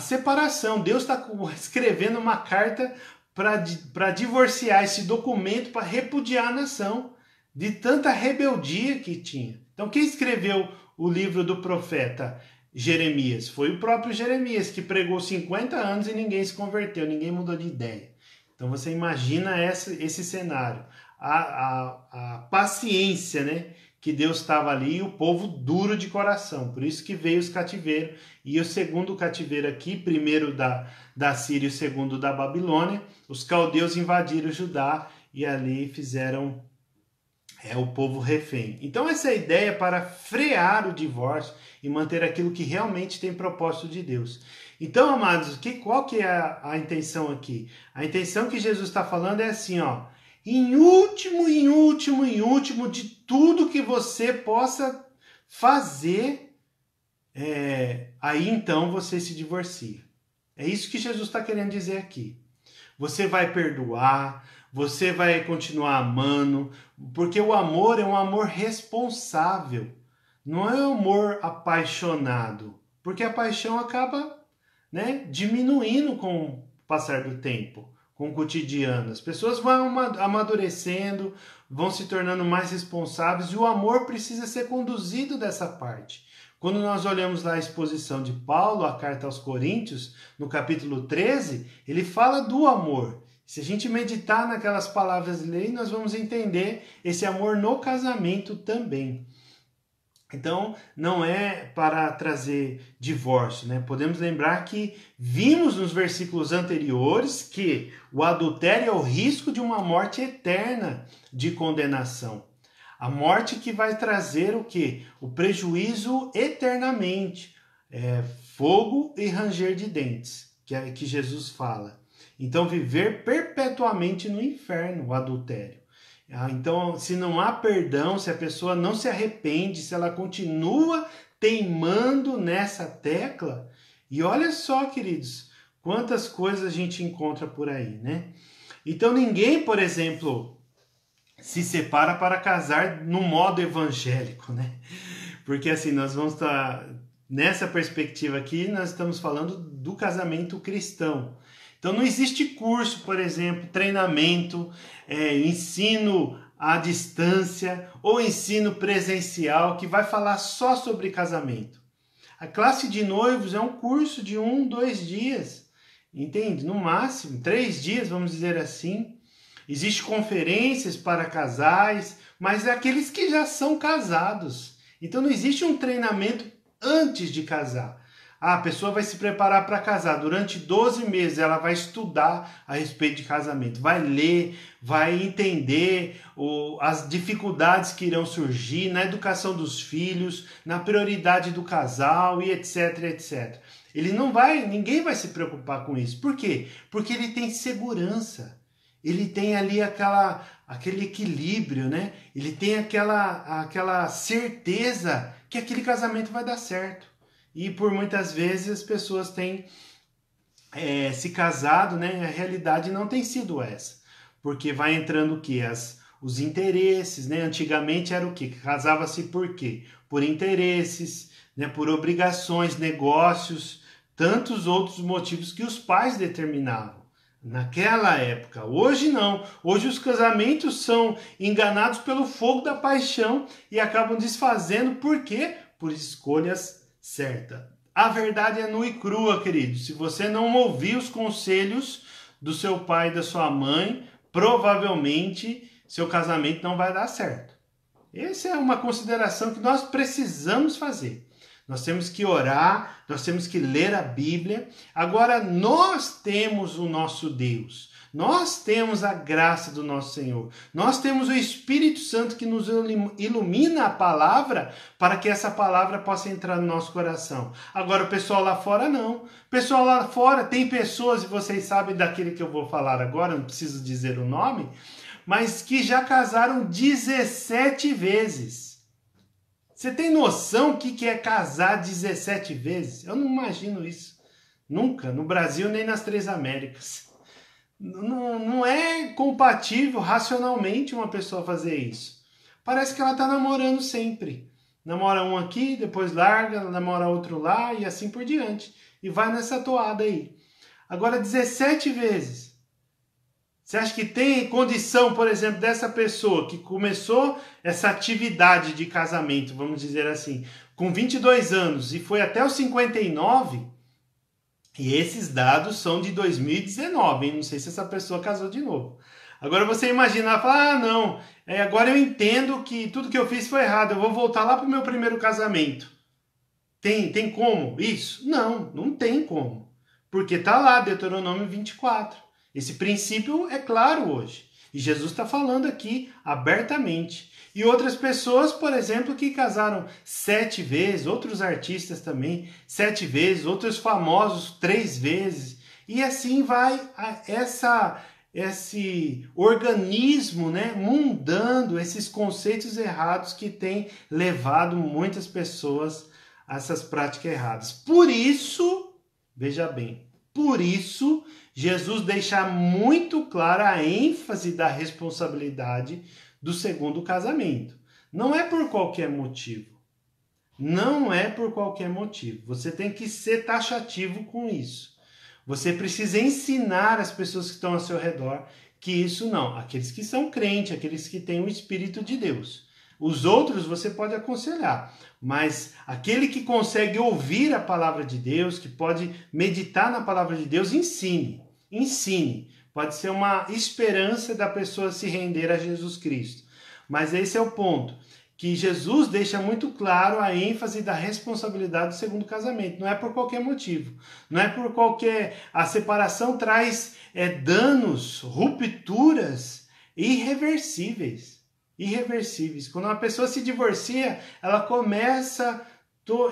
separação. Deus está escrevendo uma carta para divorciar esse documento, para repudiar a nação de tanta rebeldia que tinha. Então, quem escreveu o livro do profeta Jeremias? Foi o próprio Jeremias, que pregou 50 anos e ninguém se converteu, ninguém mudou de ideia. Então, você imagina esse cenário. A paciência, né, que Deus estava ali, e o povo duro de coração. Por isso que veio os cativeiros. E o segundo cativeiro aqui, primeiro da Síria e o segundo da Babilônia, os caldeus invadiram Judá e ali fizeram o povo refém. Então essa é a ideia para frear o divórcio e manter aquilo que realmente tem propósito de Deus. Então, amados, qual que é a intenção aqui? A intenção que Jesus está falando é assim, ó. Em último de tudo que você possa fazer, aí então você se divorcia. É isso que Jesus está querendo dizer aqui. Você vai perdoar, você vai continuar amando, porque o amor é um amor responsável, não é um amor apaixonado, porque a paixão acaba, né, diminuindo com o passar do tempo, com o cotidiano. As pessoas vão amadurecendo, vão se tornando mais responsáveis e o amor precisa ser conduzido dessa parte. Quando nós olhamos lá a exposição de Paulo, a carta aos Coríntios, no capítulo 13, ele fala do amor. Se a gente meditar naquelas palavras dele, nós vamos entender esse amor no casamento também. Então, não é para trazer divórcio, né? Podemos lembrar que vimos nos versículos anteriores que o adultério é o risco de uma morte eterna de condenação. A morte que vai trazer o quê? O prejuízo eternamente. Fogo e ranger de dentes, que Jesus fala. Então, viver perpetuamente no inferno, o adultério. Então, se não há perdão, se a pessoa não se arrepende, se ela continua teimando nessa tecla, e olha só, queridos, quantas coisas a gente encontra por aí, né? Então, ninguém, por exemplo, se separa para casar no modo evangélico, né? Porque assim, nós vamos estar nessa perspectiva aqui, nós estamos falando do casamento cristão. Então não existe curso, por exemplo, treinamento, ensino à distância ou ensino presencial que vai falar só sobre casamento. A classe de noivos é um curso de 1-2 dias, entende? No máximo, 3 dias, vamos dizer assim. Existem conferências para casais, mas é aqueles que já são casados. Então não existe um treinamento antes de casar. A pessoa vai se preparar para casar. Durante 12 meses ela vai estudar a respeito de casamento. Vai ler, vai entender as dificuldades que irão surgir na educação dos filhos, na prioridade do casal e etc, etc. Ninguém vai se preocupar com isso. Por quê? Porque ele tem segurança. Ele tem ali aquele equilíbrio, né? Ele tem aquela certeza que aquele casamento vai dar certo. E por muitas vezes as pessoas têm se casado, né? A realidade não tem sido essa. Porque vai entrando o quê? Os interesses, né? Antigamente era o quê? Casava-se por quê? Por interesses, né? Por obrigações, negócios, tantos outros motivos que os pais determinavam. Naquela época. Hoje não. Hoje os casamentos são enganados pelo fogo da paixão e acabam desfazendo. Por quê? Por escolhas certas. A verdade é nua e crua, querido. Se você não ouvir os conselhos do seu pai e da sua mãe, provavelmente seu casamento não vai dar certo. Essa é uma consideração que nós precisamos fazer. Nós temos que orar, nós temos que ler a Bíblia. Agora, nós temos o nosso Deus. Nós temos a graça do nosso Senhor. Nós temos o Espírito Santo que nos ilumina a palavra para que essa palavra possa entrar no nosso coração. Agora, o pessoal lá fora não. O pessoal lá fora tem pessoas, e vocês sabem daquele que eu vou falar agora, não preciso dizer o nome, mas que já casaram 17 vezes. Você tem noção do que é casar 17 vezes? Eu não imagino isso. Nunca, no Brasil nem nas Três Américas. Não é compatível racionalmente uma pessoa fazer isso. Parece que ela está namorando sempre. Namora um aqui, depois larga, namora outro lá e assim por diante. E vai nessa toada aí. Agora 17 vezes. Você acha que tem condição, por exemplo, dessa pessoa que começou essa atividade de casamento, vamos dizer assim, com 22 anos e foi até os 59? E esses dados são de 2019, hein? Não sei se essa pessoa casou de novo. Agora você imaginar, falar, ah, não, agora eu entendo que tudo que eu fiz foi errado, eu vou voltar lá para o meu primeiro casamento. Tem como isso? Não tem como. Porque está lá, Deuteronômio 24. Esse princípio é claro hoje. E Jesus está falando aqui abertamente. E outras pessoas, por exemplo, que casaram 7 vezes, outros artistas também, 7 vezes, outros famosos 3 vezes. E assim vai esse organismo, né, mundando esses conceitos errados que tem levado muitas pessoas a essas práticas erradas. Por isso, veja bem, por isso Jesus deixa muito clara a ênfase da responsabilidade do segundo casamento. Não é por qualquer motivo. Não é por qualquer motivo. Você tem que ser taxativo com isso. Você precisa ensinar as pessoas que estão ao seu redor que isso não. Aqueles que são crentes, aqueles que têm o Espírito de Deus. Os outros você pode aconselhar, mas aquele que consegue ouvir a palavra de Deus, que pode meditar na palavra de Deus, ensine. Pode ser uma esperança da pessoa se render a Jesus Cristo. Mas esse é o ponto, que Jesus deixa muito claro a ênfase da responsabilidade do segundo casamento. Não é por qualquer motivo. Não é por qualquer... A separação traz danos, rupturas irreversíveis. Quando uma pessoa se divorcia, ela começa...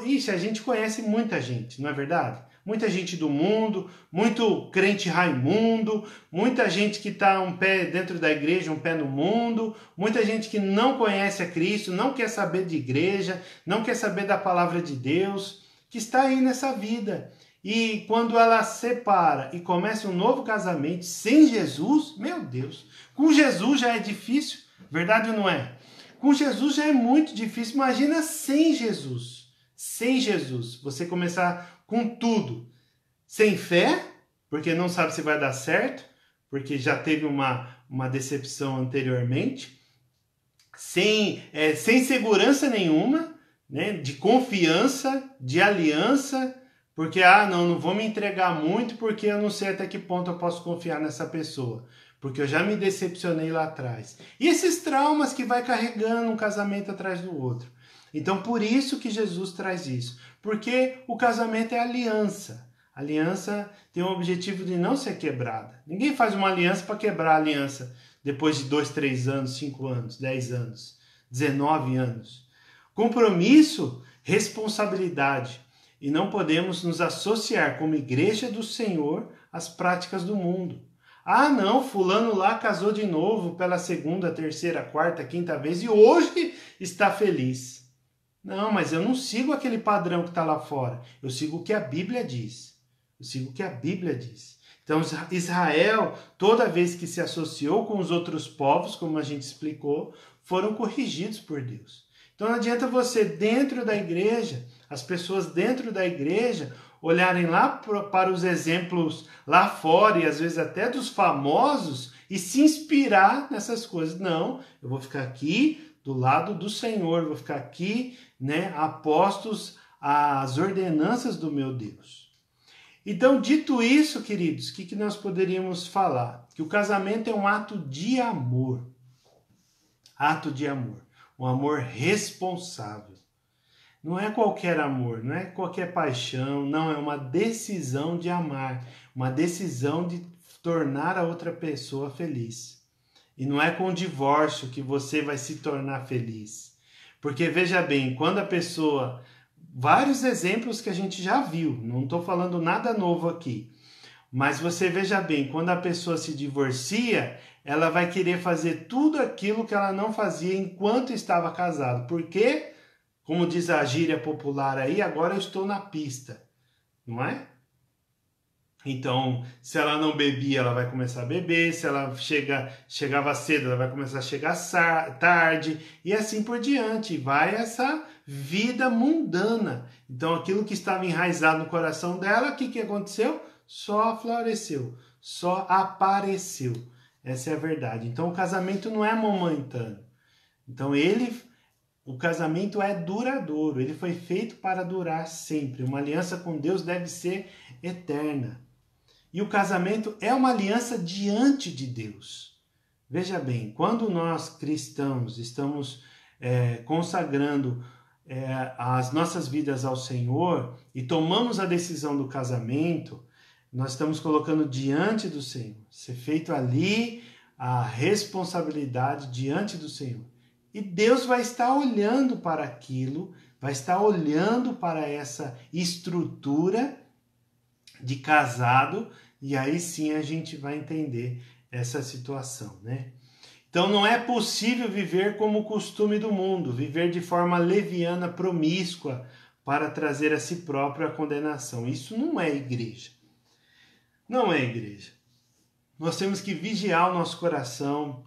Ixi, a gente conhece muita gente, não é verdade? Muita gente do mundo, muito crente Raimundo, muita gente que está um pé dentro da igreja, um pé no mundo, muita gente que não conhece a Cristo, não quer saber de igreja, não quer saber da palavra de Deus, que está aí nessa vida. E quando ela separa e começa um novo casamento sem Jesus, meu Deus, com Jesus já é difícil, verdade ou não é? Com Jesus já é muito difícil, imagina sem Jesus. Sem Jesus, você começar com tudo, sem fé, porque não sabe se vai dar certo, porque já teve uma decepção anteriormente, sem segurança nenhuma, né, de confiança, de aliança, porque, não vou me entregar muito, porque eu não sei até que ponto eu posso confiar nessa pessoa, porque eu já me decepcionei lá atrás. E esses traumas que vai carregando um casamento atrás do outro. Então, por isso que Jesus traz isso. Porque o casamento é aliança. A aliança tem o objetivo de não ser quebrada. Ninguém faz uma aliança para quebrar a aliança depois de 2, 3 anos, 5 anos, 10 anos, 19 anos. Compromisso, responsabilidade. E não podemos nos associar como igreja do Senhor às práticas do mundo. Não, fulano lá casou de novo pela 2ª, 3ª, 4ª, 5ª vez e hoje está feliz. Não, mas eu não sigo aquele padrão que está lá fora. Eu sigo o que a Bíblia diz. Então, Israel, toda vez que se associou com os outros povos, como a gente explicou, foram corrigidos por Deus. Então, não adianta você, dentro da igreja, as pessoas dentro da igreja, olharem lá para os exemplos lá fora, e às vezes até dos famosos, e se inspirar nessas coisas. Não, eu vou ficar aqui do lado do Senhor, vou ficar aqui, né, apostos às ordenanças do meu Deus. Então, dito isso, queridos, o que nós poderíamos falar? Que o casamento é um ato de amor. Ato de amor. Um amor responsável. Não é qualquer amor, não é qualquer paixão, não, é uma decisão de amar, uma decisão de tornar a outra pessoa feliz. E não é com o divórcio que você vai se tornar feliz. Porque veja bem, quando a pessoa... Vários exemplos que a gente já viu, não estou falando nada novo aqui. Mas você veja bem, quando a pessoa se divorcia, ela vai querer fazer tudo aquilo que ela não fazia enquanto estava casado. Porque, como diz a gíria popular aí, agora eu estou na pista, não é? Então, se ela não bebia, ela vai começar a beber. Se ela chegava cedo, ela vai começar a chegar tarde. E assim por diante. Vai essa vida mundana. Então, aquilo que estava enraizado no coração dela, o que aconteceu? Só floresceu. Só apareceu. Essa é a verdade. Então, o casamento não é momentâneo. Então, o casamento é duradouro. Ele foi feito para durar sempre. Uma aliança com Deus deve ser eterna. E o casamento é uma aliança diante de Deus. Veja bem, quando nós cristãos estamos consagrando as nossas vidas ao Senhor e tomamos a decisão do casamento, nós estamos colocando diante do Senhor. Ser feito ali a responsabilidade diante do Senhor. E Deus vai estar olhando para aquilo, vai estar olhando para essa estrutura de casado, e aí sim a gente vai entender essa situação, né? Então não é possível viver como o costume do mundo, viver de forma leviana, promíscua, para trazer a si próprio a condenação. Isso não é igreja. Não é igreja. Nós temos que vigiar o nosso coração,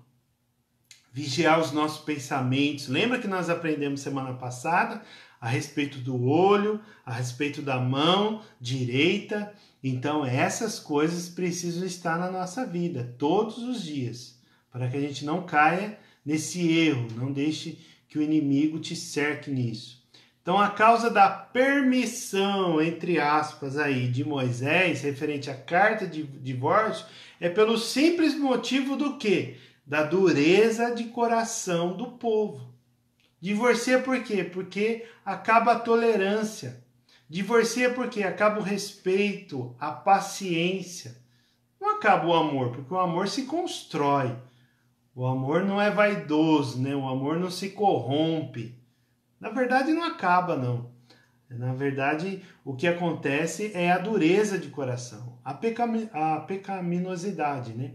vigiar os nossos pensamentos. Lembra que nós aprendemos semana passada a respeito do olho, a respeito da mão direita? Então essas coisas precisam estar na nossa vida todos os dias, para que a gente não caia nesse erro, não deixe que o inimigo te cerque nisso. Então a causa da permissão, entre aspas, aí, de Moisés, referente à carta de divórcio, é pelo simples motivo do quê? Da dureza de coração do povo. Divorcia por quê? Porque acaba a tolerância. Divorcia porque acaba o respeito, a paciência. Não acaba o amor, porque o amor se constrói. O amor não é vaidoso, né? O amor não se corrompe. Na verdade, não acaba, não. Na verdade, o que acontece é a dureza de coração, a pecaminosidade, né?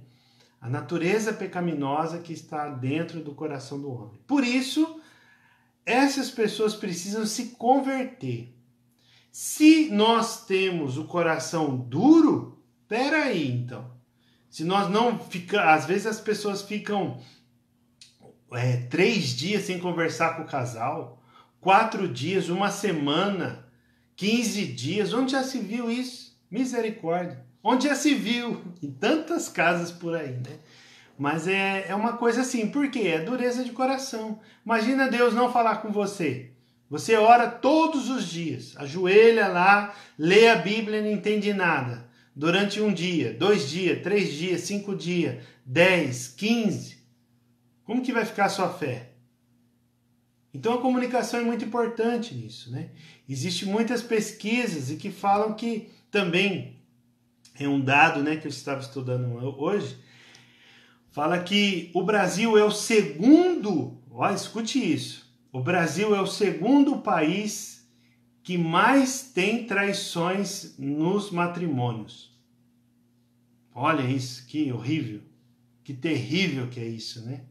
A natureza pecaminosa que está dentro do coração do homem. Por isso, essas pessoas precisam se converter. Se nós temos o coração duro, peraí então. Se nós não ficamos, às vezes as pessoas ficam 3 dias sem conversar com o casal, 4 dias, 1 semana, 15 dias, onde já se viu isso? Misericórdia. Onde já se viu? Em tantas casas por aí, né? Mas é uma coisa assim, por quê? É dureza de coração. Imagina Deus não falar com você. Você ora todos os dias, ajoelha lá, lê a Bíblia e não entende nada. Durante 1 dia, 2 dias, 3 dias, 5 dias, 10, 15. Como que vai ficar a sua fé? Então a comunicação é muito importante nisso, né? Existem muitas pesquisas e que falam que também é um dado, né, que eu estava estudando hoje, fala que o Brasil é o segundo, olha, escute isso, o Brasil é o segundo país que mais tem traições nos matrimônios. Olha isso, que horrível, que terrível que é isso, né?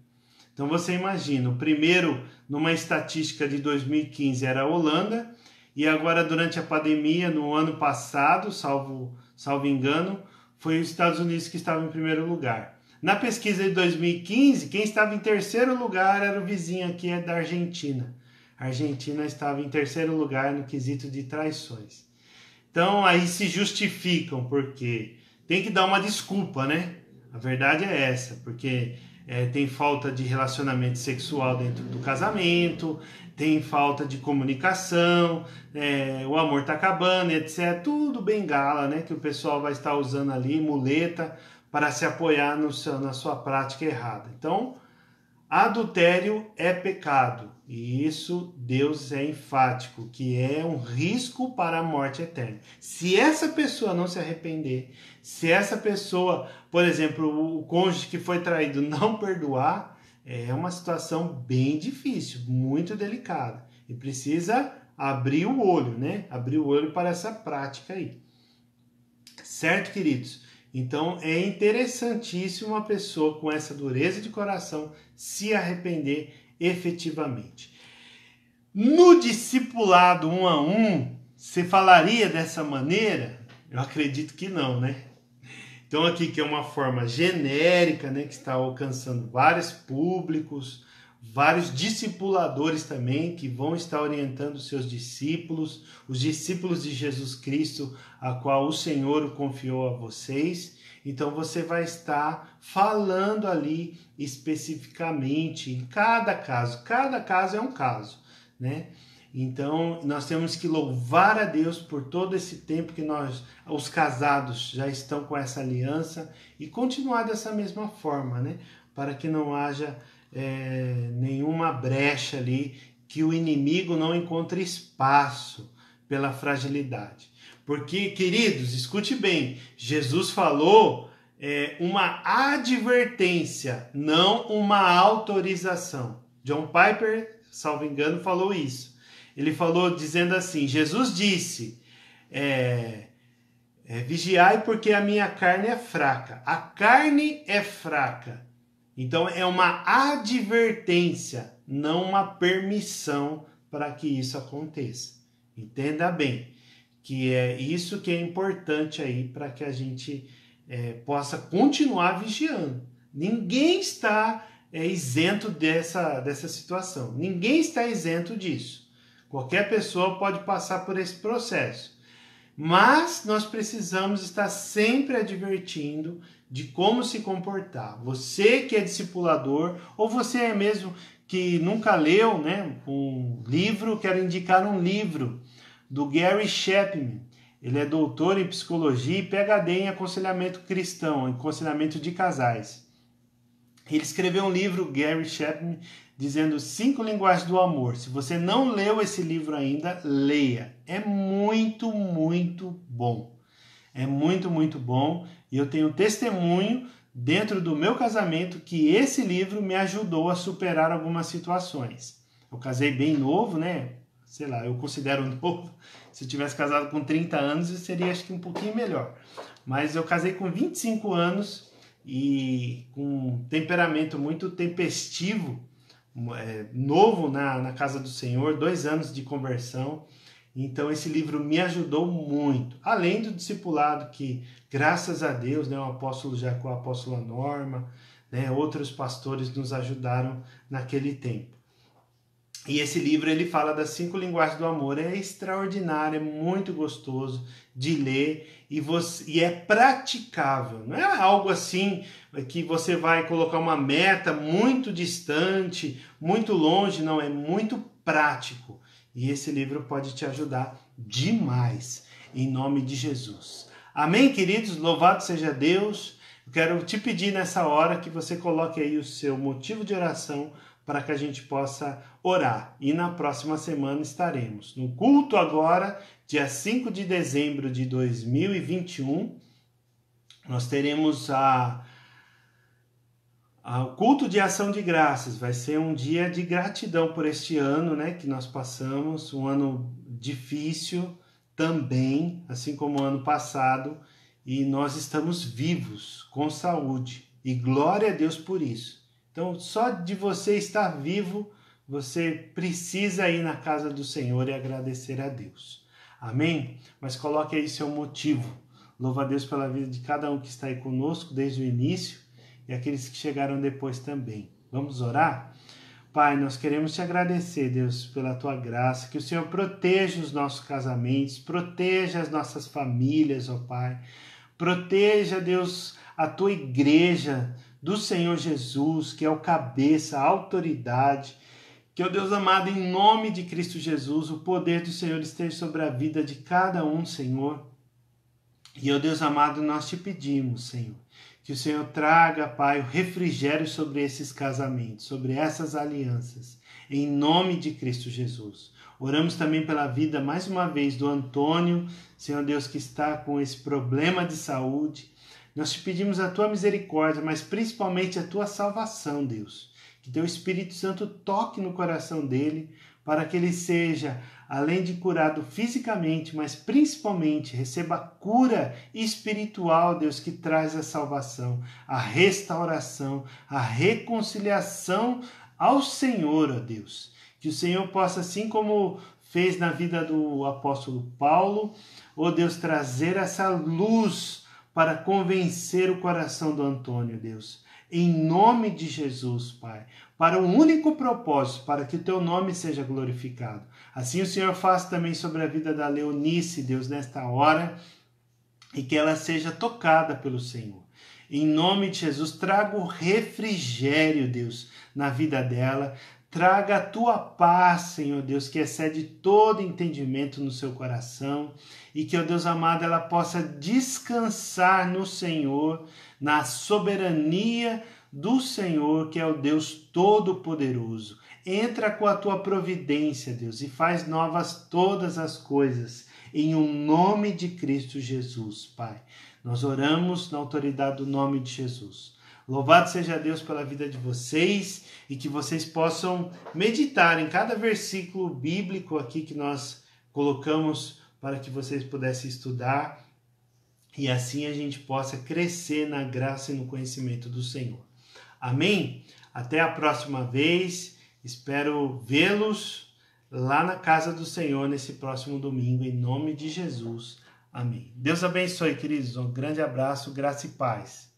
Então você imagina, o primeiro numa estatística de 2015 era a Holanda, e agora durante a pandemia, no ano passado, salvo engano, foi os Estados Unidos que estava em primeiro lugar. Na pesquisa de 2015, quem estava em terceiro lugar era o vizinho aqui da Argentina. A Argentina estava em terceiro lugar no quesito de traições. Então aí se justificam, porque tem que dar uma desculpa, né? A verdade é essa, porque tem falta de relacionamento sexual dentro do casamento, tem falta de comunicação, o amor está acabando, etc. Tudo bengala, né? Que o pessoal vai estar usando ali, muleta, para se apoiar na sua prática errada. Então, Adultério é pecado, e isso Deus é enfático, que é um risco para a morte eterna. Se essa pessoa não se arrepender, se essa pessoa, por exemplo, o cônjuge que foi traído não perdoar, é uma situação bem difícil, muito delicada, e precisa abrir o olho, né? Abrir o olho para essa prática aí. Certo, queridos? Então é interessantíssimo uma pessoa com essa dureza de coração se arrepender efetivamente. No discipulado 1 a 1, você falaria dessa maneira? Eu acredito que não, né? Então aqui que é uma forma genérica, né, que está alcançando vários públicos, vários discipuladores também que vão estar orientando seus discípulos, os discípulos de Jesus Cristo, a qual o Senhor confiou a vocês. Então você vai estar falando ali especificamente em cada caso é um caso, né? Então nós temos que louvar a Deus por todo esse tempo que os casados já estão com essa aliança e continuar dessa mesma forma, né? Para que não haja nenhuma brecha ali, que o inimigo não encontre espaço pela fragilidade. Porque, queridos, escute bem, Jesus falou uma advertência, não uma autorização. John Piper, salvo engano, falou isso. Ele falou dizendo assim, Jesus disse, vigiai porque a minha carne é fraca. A carne é fraca. Então é uma advertência, não uma permissão para que isso aconteça. Entenda bem, que é isso que é importante aí para que a gente possa continuar vigiando. Ninguém está isento dessa situação. Ninguém está isento disso. Qualquer pessoa pode passar por esse processo. Mas nós precisamos estar sempre advertindo de como se comportar. Você que é discipulador, ou você é mesmo que nunca leu, né, um livro, quero indicar um livro do Gary Chapman. Ele é doutor em psicologia e PhD em aconselhamento cristão, em aconselhamento de casais. Ele escreveu um livro, Gary Chapman, dizendo 5 linguagens do amor. Se você não leu esse livro ainda, leia. É muito, muito bom. É muito, muito bom. E eu tenho testemunho dentro do meu casamento que esse livro me ajudou a superar algumas situações. Eu casei bem novo, né? Sei lá, eu considero novo. Se eu tivesse casado com 30 anos, seria acho que um pouquinho melhor. Mas eu casei com 25 anos e com um temperamento muito tempestivo, novo na casa do Senhor, 2 anos de conversão. Então esse livro me ajudou muito, além do discipulado que, graças a Deus, né, o apóstolo Jacó, a apóstola Norma, né, outros pastores nos ajudaram naquele tempo. E esse livro ele fala das 5 linguagens do amor, é extraordinário, é muito gostoso de ler e é praticável. Não é algo assim que você vai colocar uma meta muito distante, muito longe, não, é muito prático. E esse livro pode te ajudar demais, em nome de Jesus. Amém, queridos? Louvado seja Deus. Eu quero te pedir nessa hora que você coloque aí o seu motivo de oração para que a gente possa orar. E na próxima semana estaremos no culto agora, dia 5 de dezembro de 2021. Nós teremos o culto de ação de graças. Vai ser um dia de gratidão por este ano, né, que nós passamos, um ano difícil também, assim como o ano passado, e nós estamos vivos, com saúde, e glória a Deus por isso. Então, só de você estar vivo, você precisa ir na casa do Senhor e agradecer a Deus. Amém? Mas coloque aí seu motivo. Louva a Deus pela vida de cada um que está aí conosco desde o início e aqueles que chegaram depois também. Vamos orar? Pai, nós queremos te agradecer, Deus, pela tua graça, que o Senhor proteja os nossos casamentos, proteja as nossas famílias, ó Pai. Proteja, Deus, a tua igreja do Senhor Jesus, que é o cabeça, a autoridade. Que, ó Deus amado, em nome de Cristo Jesus, o poder do Senhor esteja sobre a vida de cada um, Senhor. E, ó Deus amado, nós te pedimos, Senhor, Que o Senhor traga, Pai, o refrigério sobre esses casamentos, sobre essas alianças, em nome de Cristo Jesus. Oramos também pela vida, mais uma vez, do Antônio, Senhor Deus, que está com esse problema de saúde. Nós te pedimos a tua misericórdia, mas principalmente a tua salvação, Deus. Que teu Espírito Santo toque no coração dele, para que ele seja, além de curado fisicamente, mas principalmente receba a cura espiritual, Deus, que traz a salvação, a restauração, a reconciliação ao Senhor, ó Deus. Que o Senhor possa, assim como fez na vida do apóstolo Paulo, ó Deus, trazer essa luz para convencer o coração do Antônio, Deus. Em nome de Jesus, Pai, para um único propósito, para que o teu nome seja glorificado. Assim o Senhor faça também sobre a vida da Leonice, Deus, nesta hora, e que ela seja tocada pelo Senhor. Em nome de Jesus, traga o refrigério, Deus, na vida dela. Traga a tua paz, Senhor Deus, que excede todo entendimento no seu coração, e que, ó Deus amado, ela possa descansar no Senhor, na soberania do Senhor, que é o Deus Todo-Poderoso. Entra com a tua providência, Deus, e faz novas todas as coisas, em um nome de Cristo Jesus, Pai. Nós oramos na autoridade do nome de Jesus. Louvado seja Deus pela vida de vocês e que vocês possam meditar em cada versículo bíblico aqui que nós colocamos para que vocês pudessem estudar e assim a gente possa crescer na graça e no conhecimento do Senhor. Amém? Até a próxima vez. Espero vê-los lá na casa do Senhor nesse próximo domingo, em nome de Jesus. Amém. Deus abençoe, queridos. Um grande abraço, graça e paz.